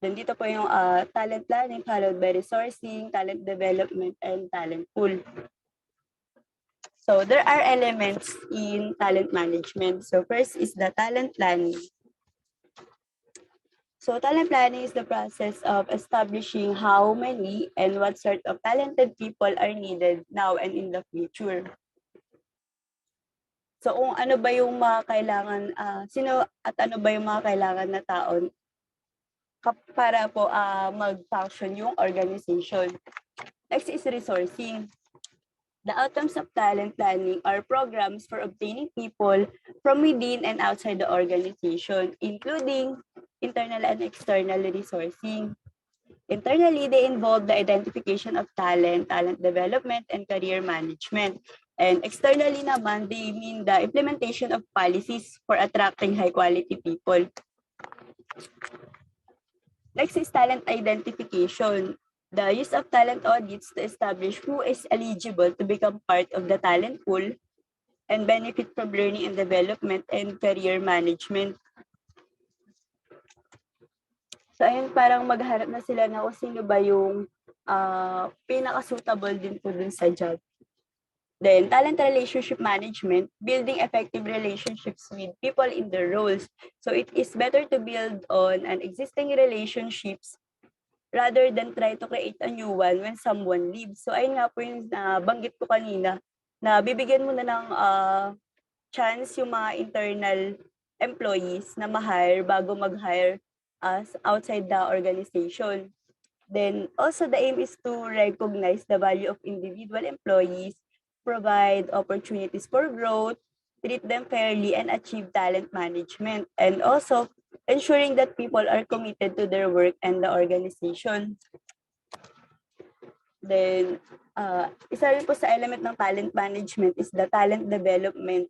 Then dito po yung talent planning followed by resourcing, talent development, and talent pool. So there are elements in talent management. So first is the talent planning. So talent planning is the process of establishing how many and what sort of talented people are needed now and in the future. So kung ano ba yung mga kailangan, sino at ano ba yung mga kailangan na taon para po mag-function yung organization. Next is resourcing. The outcomes of talent planning are programs for obtaining people from within and outside the organization, including internal and external resourcing. Internally, they involve the identification of talent, talent development, and career management. And externally naman, they mean the implementation of policies for attracting high-quality people. Next is talent identification. The use of talent audits to establish who is eligible to become part of the talent pool and benefit from learning and development and career management. So ayun, parang magharap na sila na kung sino ba yung pinaka-suitable din po dun sa job. Then, talent relationship management, building effective relationships with people in their roles. So it is better to build on an existing relationships rather than try to create a new one when someone leaves. So ayun nga po yung banggit ko kanina, na bibigyan mo na ng chance yung mga internal employees na ma-hire bago mag-hire outside the organization. Then also the aim is to recognize the value of individual employees, provide opportunities for growth, treat them fairly, and achieve talent management. And also ensuring that people are committed to their work and the organization. Then, isa rin po sa element ng talent management is the talent development.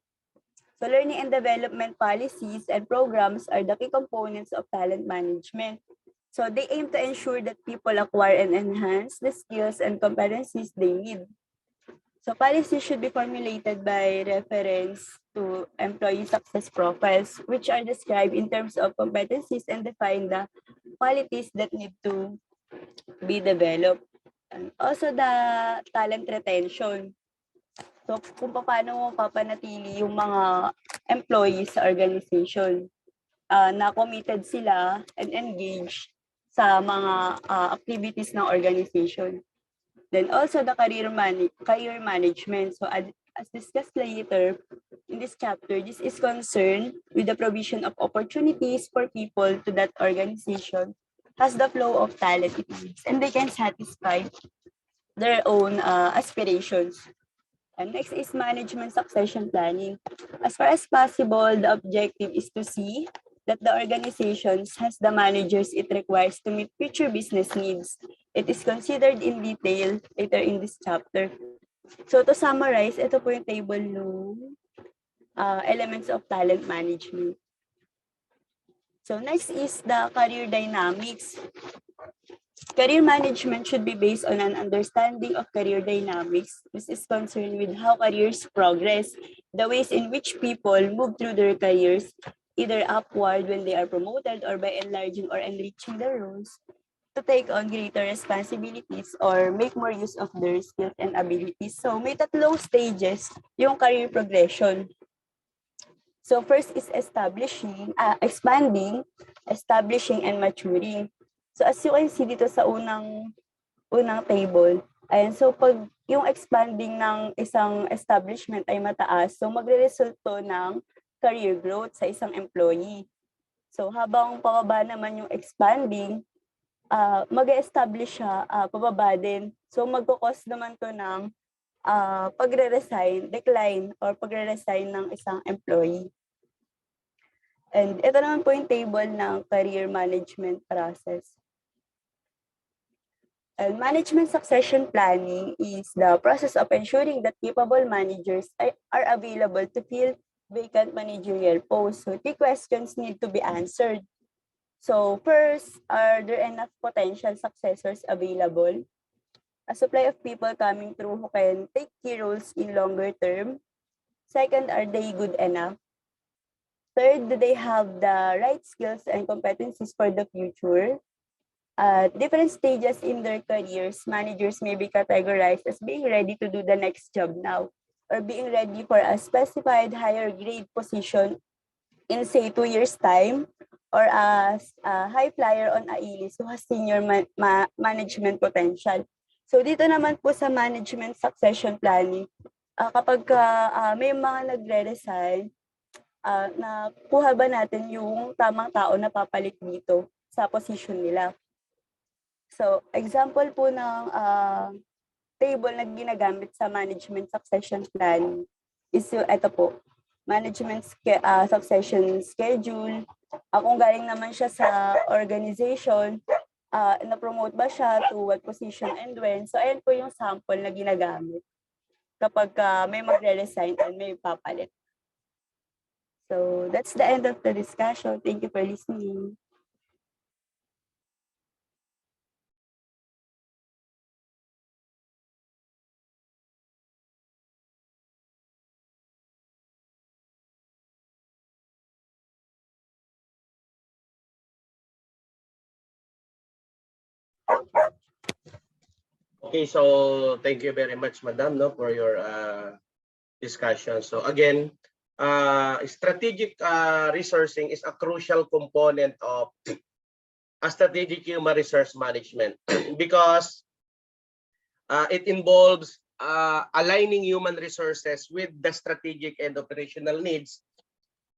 So learning and development policies and programs are the key components of talent management. So they aim to ensure that people acquire and enhance the skills and competencies they need. So policies should be formulated by reference to employee success profiles, which are described in terms of competencies and define the qualities that need to be developed. And also the talent retention. So kung paano papanatili yung mga employees sa organization na committed sila and engaged sa mga activities ng organization. Then also the career management. So as discussed later in this chapter, this is concerned with the provision of opportunities for people to that organization has the flow of talent it needs and they can satisfy their own aspirations. And next is management succession planning. As far as possible, the objective is to see that the organization has the managers it requires to meet future business needs. It is considered in detail later in this chapter. So to summarize, ito po yung table ng elements of talent management. So next is the career dynamics. Career management should be based on an understanding of career dynamics. This is concerned with how careers progress, the ways in which people move through their careers, either upward when they are promoted or by enlarging or enriching their roles, to take on greater responsibilities or make more use of their skills and abilities. So may tatlong stages yung career progression. So first is expanding, establishing, and maturing. So as you can see dito sa unang table, ayan, so pag yung expanding ng isang establishment ay mataas, so magre-resulto ng career growth sa isang employee. So habang pababa naman yung expanding, mag-establish siya, pababa din. So magkukos naman to ng decline or pagre-resign ng isang employee. And ito naman po yung table ng career management process. And management succession planning is the process of ensuring that capable managers are available to fill vacant managerial posts. So the questions need to be answered. So first, are there enough potential successors available? A supply of people coming through who can take key roles in longer term. Second, are they good enough? Third, do they have the right skills and competencies for the future? At different stages in their careers, managers may be categorized as being ready to do the next job now, or being ready for a specified higher grade position in, say, 2 years' time, or as a high flyer on AILIS who has senior management potential. So dito naman po sa management succession planning, kapag may mga nagre-resign, nakuha ba natin yung tamang tao na papalit dito sa position nila? So, example po ng table na ginagamit sa management succession plan is ito po, management succession schedule. Kung galing naman siya sa organization, na-promote ba siya to what position and when. So, ayan po yung sample na ginagamit kapag may magre-resign and may papalit. So, that's the end of the discussion. Thank you for listening. Okay, so thank you very much, Madam, for your discussion. So again, strategic resourcing is a crucial component of a strategic human resource management because it involves aligning human resources with the strategic and operational needs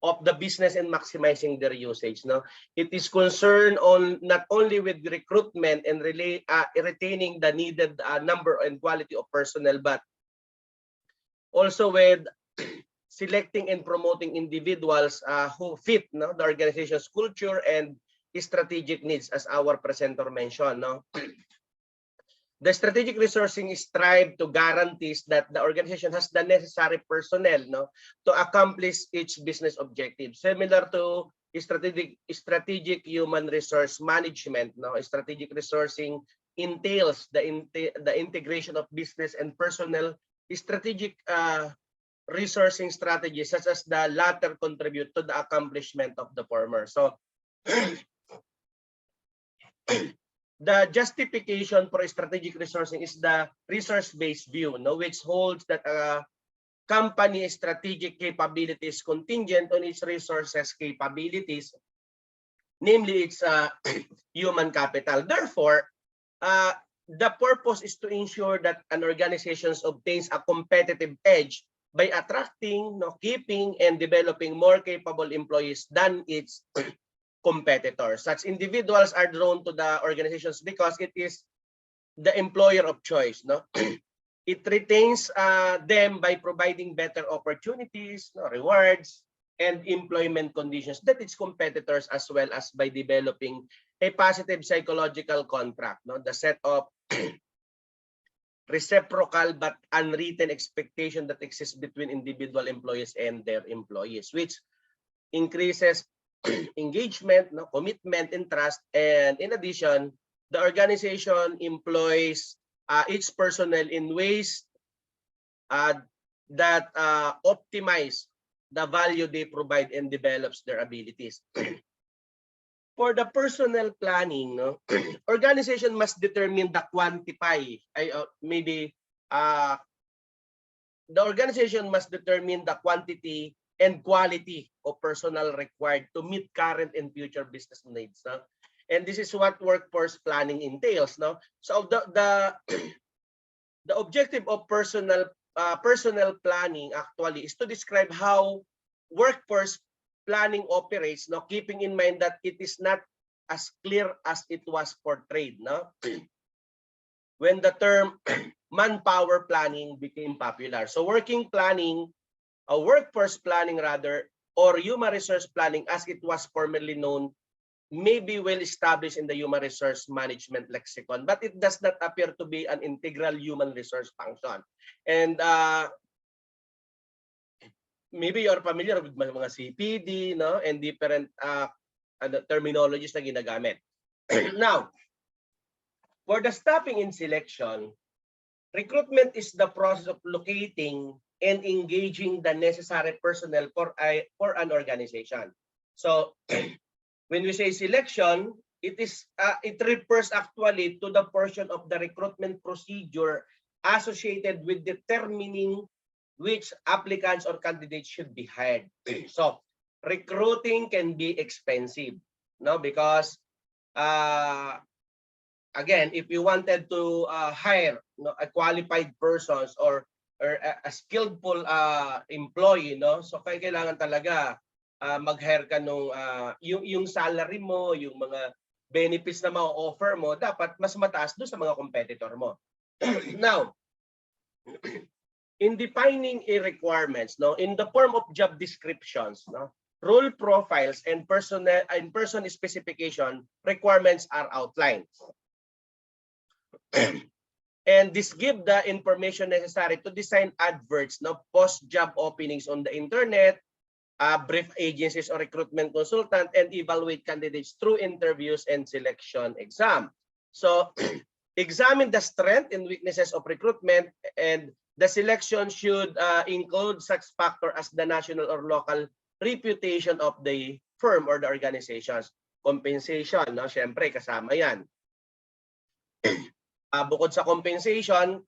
of the business and maximizing their usage. No, it is concerned on not only with recruitment and retaining the needed number and quality of personnel, but also with selecting and promoting individuals who fit the organization's culture and strategic needs, as our presenter mentioned. No, the strategic resourcing strive to guarantees that the organization has the necessary personnel to accomplish its business objectives. Similar to strategic human resource management, strategic resourcing entails the integration of business and personnel strategic resourcing strategies, such as the latter contribute to the accomplishment of the former. So the justification for strategic resourcing is the resource-based view, which holds that a company's strategic capabilities contingent on its resources capabilities, namely its human capital. Therefore, the purpose is to ensure that an organization obtains a competitive edge by attracting, keeping, and developing more capable employees than its competitors. Such individuals are drawn to the organizations because it is the employer of choice. It retains them by providing better opportunities, rewards, and employment conditions that its competitors, as well as by developing a positive psychological contract, the set of reciprocal but unwritten expectation that exists between individual employees and their employees, which increases engagement, commitment, and trust. And in addition, the organization employs its personnel in ways that optimize the value they provide and develops their abilities. For the personnel planning, organization must determine the the organization must determine the quantity and quality of personnel required to meet current and future business needs. And this is what workforce planning entails. So the objective of personnel planning actually is to describe how workforce planning operates, keeping in mind that it is not as clear as it was portrayed when the term manpower planning became popular. So workforce planning rather, or human resource planning as it was formerly known, may be well established in the human resource management lexicon, but it does not appear to be an integral human resource function. And maybe you're familiar with mga CPD, and different terminologies na ginagamit. Now, for the staffing and selection, recruitment is the process of locating and engaging the necessary personnel for an organization. So when we say selection, it refers actually to the portion of the recruitment procedure associated with determining which applicants or candidates should be hired. So recruiting can be expensive, because again, if you wanted to hire a qualified persons or a skillful employee, so kailangan talaga mag-hire ka nung yung salary mo, yung mga benefits na ma-offer mo, dapat mas mataas doon sa mga competitor mo. Now, in defining requirements, in the form of job descriptions, role profiles and person specification requirements are outlined. And this give the information necessary to design adverts, post job openings on the internet, brief agencies or recruitment consultant, and evaluate candidates through interviews and selection exam. So examine the strength and weaknesses of recruitment, and the selection should include such factor as the national or local reputation of the firm or the organizations. Compensation, syempre kasama yan. Bukod sa compensation,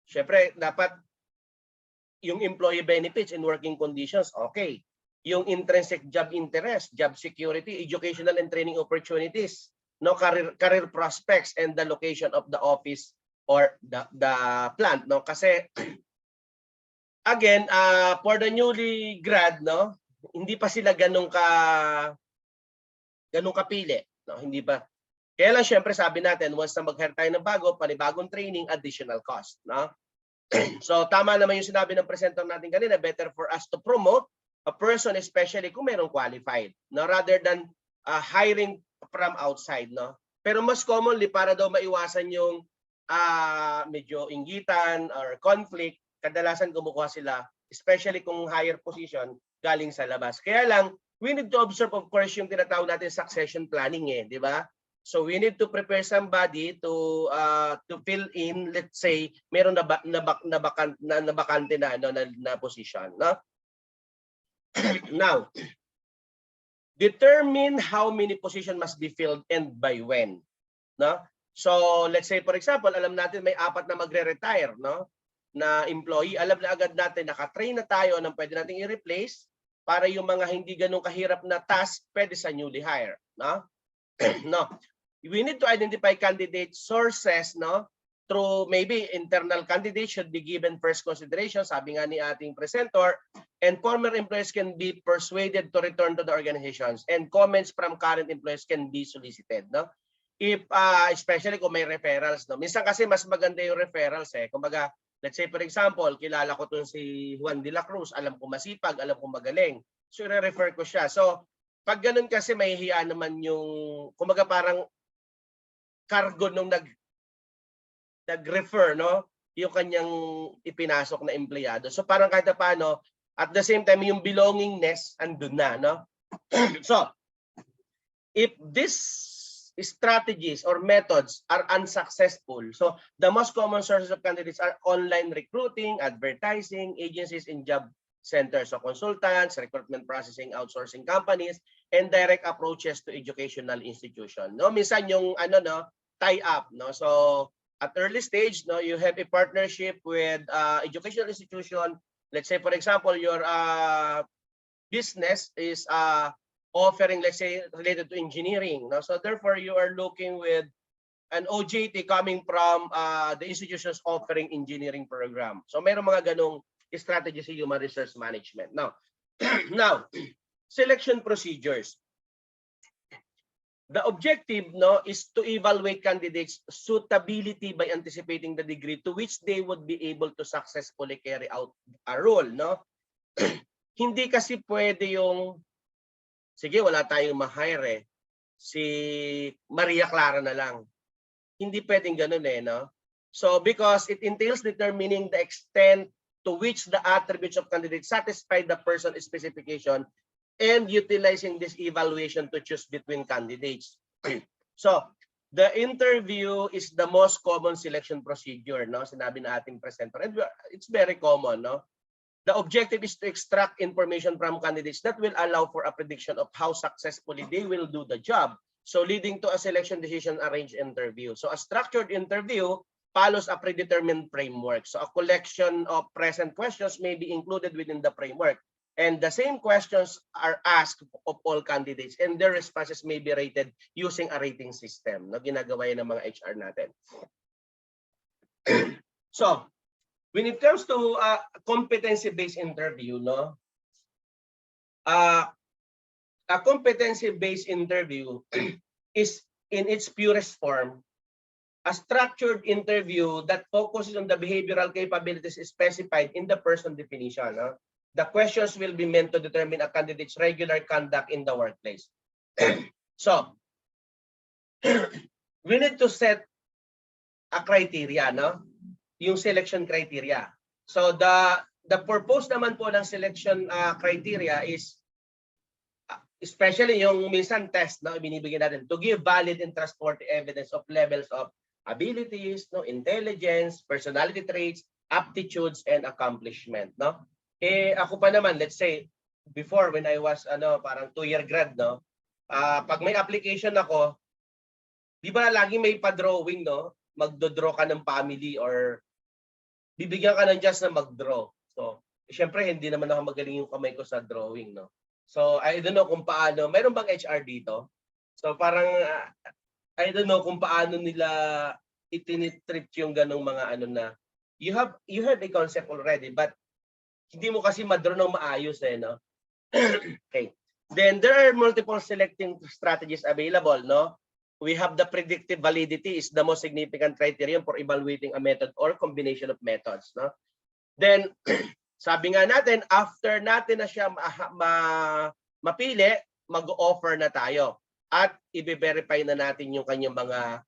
syempre dapat yung employee benefits and working conditions, okay. Yung intrinsic job interest, job security, educational and training opportunities, career prospects, and the location of the office or the plant, kasi again, for the newly grad, hindi pa sila ganun kapili, no? Hindi pa. Kaya lang syempre sabi natin, once na mag-hire tayo ng bago, panibagong training, additional cost, no? So tama naman yung sinabi ng presenter natin kanina, better for us to promote a person, especially kung merong qualified, no, rather than hiring from outside, no. Pero mas commonly, para daw maiwasan yung medyo inggitan or conflict, kadalasan kumukuha sila, especially kung higher position, galing sa labas. Kaya lang, we need to observe, of course, yung tinatawag natin succession planning, di ba? So we need to prepare somebody to fill in, let's say, meron na bakante na position, no? Now, determine how many position must be filled and by when, no? So let's say for example, alam natin may 4 na magre-retire, no, na employee, alam na agad natin, naka-train na tayo ng pwede nating i-replace para yung mga hindi ganun kahirap na task pwede sa newly hire, no? No. We need to identify candidate sources, no? Through maybe internal candidates should be given first consideration, sabi nga ni ating presenter, and former employees can be persuaded to return to the organizations, and comments from current employees can be solicited, no? If especially kung may referrals, no? Minsan kasi mas maganda yung referrals, kumbaga, let's say for example, kilala ko tong si Juan de la Cruz, alam ko masipag, alam ko magaling, so i-refer ko siya. So pag ganun kasi mahihiya naman yung, kumbaga parang cargo nung nag-refer, no, yung kanyang ipinasok na empleyado. So parang kahit paano, at the same time yung belongingness andun na, no? So if these strategies or methods are unsuccessful, so the most common sources of candidates are online recruiting, advertising, agencies in job centers, so consultants, recruitment processing, outsourcing companies, and direct approaches to educational institution, no? Minsan yung tie up, no? So at early stage, no, you have a partnership with educational institution. Let's say for example, your business is offering, let's say, related to engineering, no? So therefore you are looking with an OJT coming from the institutions offering engineering program. So mayroong mga ganong strategy sa human resource management. Now, now, selection procedures. The objective, no, is to evaluate candidates' suitability by anticipating the degree to which they would be able to successfully carry out a role, no? Hindi kasi pwede yung, sige, wala tayong ma-hire, si Maria Clara na lang. Hindi pwedeng ganun, no? So because it entails determining the extent to which the attributes of candidates satisfy the person specification and utilizing this evaluation to choose between candidates. So the interview is the most common selection procedure, no? Sinabi na ating presenter, and it's very common, no? The objective is to extract information from candidates that will allow for a prediction of how successfully they will do the job, so leading to a selection decision arranged interview. So a structured interview follows a predetermined framework. So a collection of present questions may be included within the framework, and the same questions are asked of all candidates, and their responses may be rated using a rating system, no, ginagawa yan ng mga HR natin. So when it comes to competency-based interview, no, a competency-based interview is in its purest form a structured interview that focuses on the behavioral capabilities specified in the person definition. No? The questions will be meant to determine a candidate's regular conduct in the workplace. So we need to set a criteria, no? Yung selection criteria. So the purpose naman po ng selection criteria is especially yung minsan test, no, binibigyan natin to give valid and trustworthy evidence of levels of abilities, no, intelligence, personality traits, aptitudes, and accomplishment, no? Ako pa naman, let's say before when I was parang 2-year grad, no, pag may application ako, di ba lagi may pa-drawing, no? Magdo-draw ka ng family or bibigyan ka ng just na mag-draw. So, syempre hindi naman ako magaling yung kamay ko sa drawing, no? So, I don't know kung paano, mayroon bang HR dito? So, parang I don't know kung paano nila itinitreat yung ganong mga na you have a concept already, but hindi mo kasi madraw ng maayos, no? Okay. Then there are multiple selecting strategies available, no? We have the predictive validity is the most significant criterion for evaluating a method or combination of methods, no? Then sabi nga natin, after natin na siya mapili, mag-offer na tayo at i-verify na natin yung kanyang mga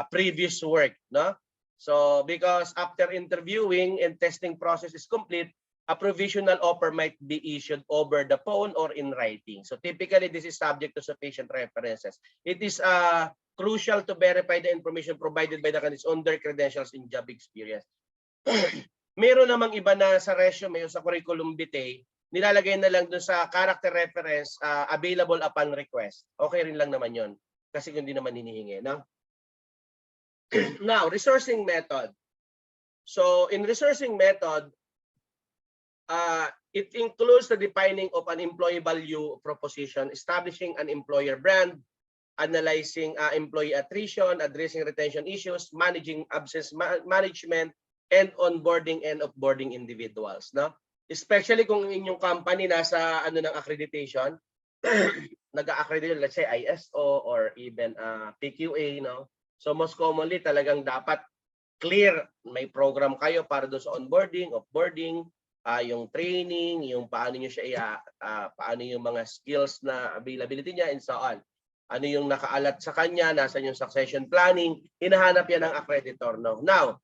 previous work, no? So because after interviewing and testing process is complete, a provisional offer might be issued over the phone or in writing. So typically, this is subject to sufficient references. It is crucial to verify the information provided by the candidates on their credentials and job experience. Meron namang iba na sa resume o sa curriculum vitae, nilalagay na lang dun sa character reference available upon request. Okay rin lang naman yon kasi hindi naman hinihingi. No? Now, resourcing method. So in resourcing method, it includes the defining of an employee value proposition, establishing an employer brand, analyzing employee attrition, addressing retention issues, managing absence management, and onboarding and offboarding individuals. No? Especially kung inyong company nasa ano ng accreditation, nag-accredit, let's say ISO or even PQA. No? So most commonly talagang dapat clear, may program kayo para doon sa onboarding, offboarding, yung training, yung paano niyo siya paano yung mga skills na availability niya and so on. Ano yung nakaalat sa kanya, nasa yung succession planning, hinahanap yan ng accreditor. No? Now,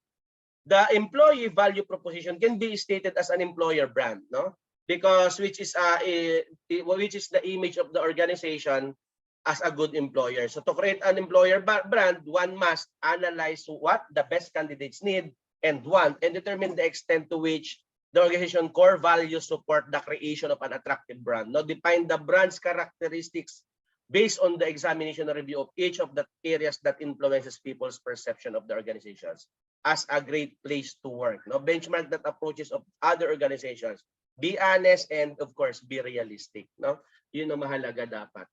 the employee value proposition can be stated as an employer brand, no? Because which is the image of the organization as a good employer. So to create an employer brand, one must analyze what the best candidates need and want and determine the extent to which the organization core values support the creation of an attractive brand. No, define the brand's characteristics based on the examination and review of each of the areas that influences people's perception of the organizations as a great place to work. No, benchmark that approaches of other organizations. Be honest and of course be realistic. No, yun ang mahalaga dapat.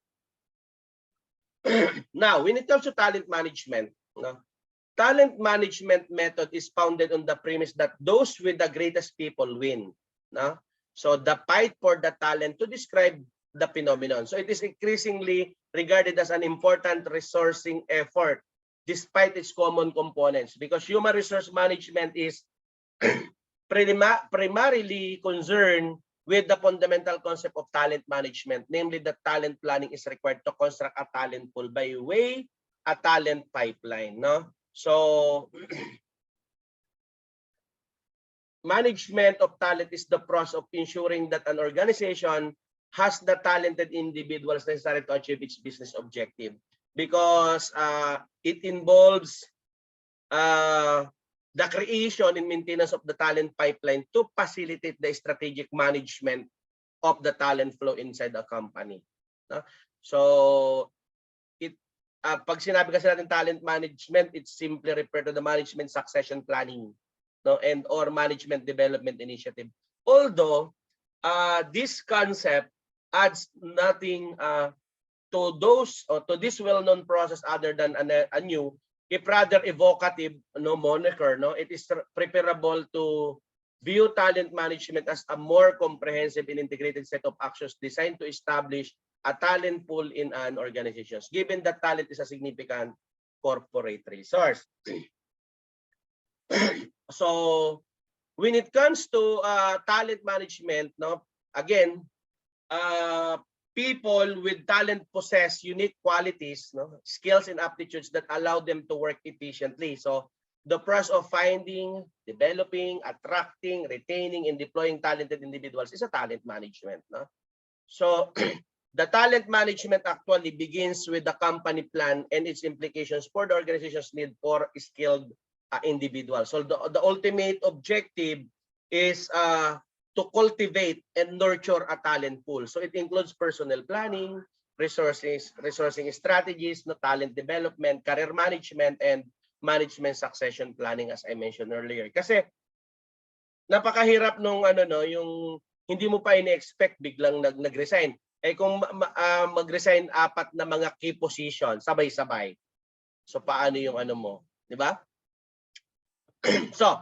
Now, when it comes to talent management, no, talent management method is founded on the premise that those with the greatest people win. No? So the fight for the talent to describe the phenomenon. So it is increasingly regarded as an important resourcing effort despite its common components because human resource management is primarily concerned with the fundamental concept of talent management, namely that talent planning is required to construct a talent pool by way a talent pipeline. No? So, management of talent is the process of ensuring that an organization has the talented individuals necessary to achieve its business objective because it involves the creation and maintenance of the talent pipeline to facilitate the strategic management of the talent flow inside the company. No? So, pag sinabi kasi natin talent management, it's simply referred to the management succession planning, no, and or management development initiative. Although this concept adds nothing to those or to this well-known process other than a new, if rather evocative, no, moniker, no, it is preferable to view talent management as a more comprehensive and integrated set of actions designed to establish a talent pool in an organization, given that talent is a significant corporate resource. So, when it comes to talent management, no, again, people with talent possess unique qualities, no, skills and aptitudes that allow them to work efficiently. So, the process of finding, developing, attracting, retaining, and deploying talented individuals is a talent management. No? So, the talent management actually begins with the company plan and its implications for the organization's need for skilled individuals. So the ultimate objective is to cultivate and nurture a talent pool. So it includes personnel planning, resourcing strategies, no, talent development, career management, and management succession planning as I mentioned earlier. Kasi napakahirap nung ano no, yung hindi mo pa ini-expect biglang nag-resign. Eh kung mag-resign 4 na mga key position sabay-sabay. So paano yung ano mo, di ba? So,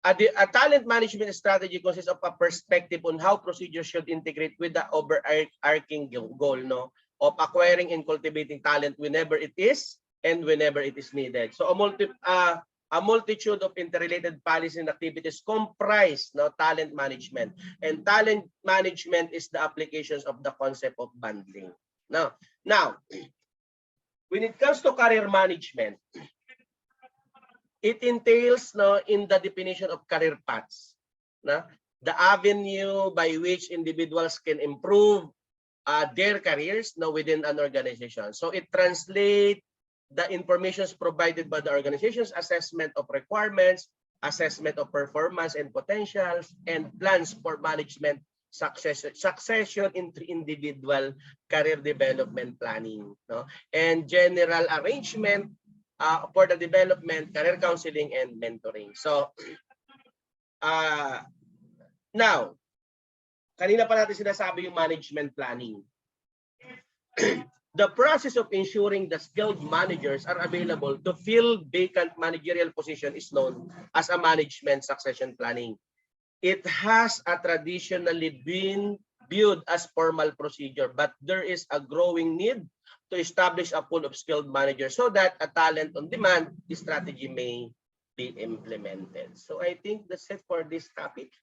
A talent management strategy consists of a perspective on how procedures should integrate with the overarching goal, no, of acquiring and cultivating talent whenever it is and whenever it is needed. So a multitude of interrelated policies and activities comprise, no, talent management. And talent management is the applications of the concept of bundling. Now, when it comes to career management, it entails, no, in the definition of career paths, no, the avenue by which individuals can improve their careers, no, within an organization. So it translates the information provided by the organization's assessment of requirements, assessment of performance and potentials, and plans for management succession into individual career development planning, no, and general arrangement for the development, career counseling, and mentoring. So, now, kanina pa natin sinasabi yung management planning. The process of ensuring the skilled managers are available to fill vacant managerial position is known as a management succession planning. It has traditionally been viewed as formal procedure, but there is a growing need to establish a pool of skilled managers so that a talent on demand strategy may be implemented. So I think that's it for this topic.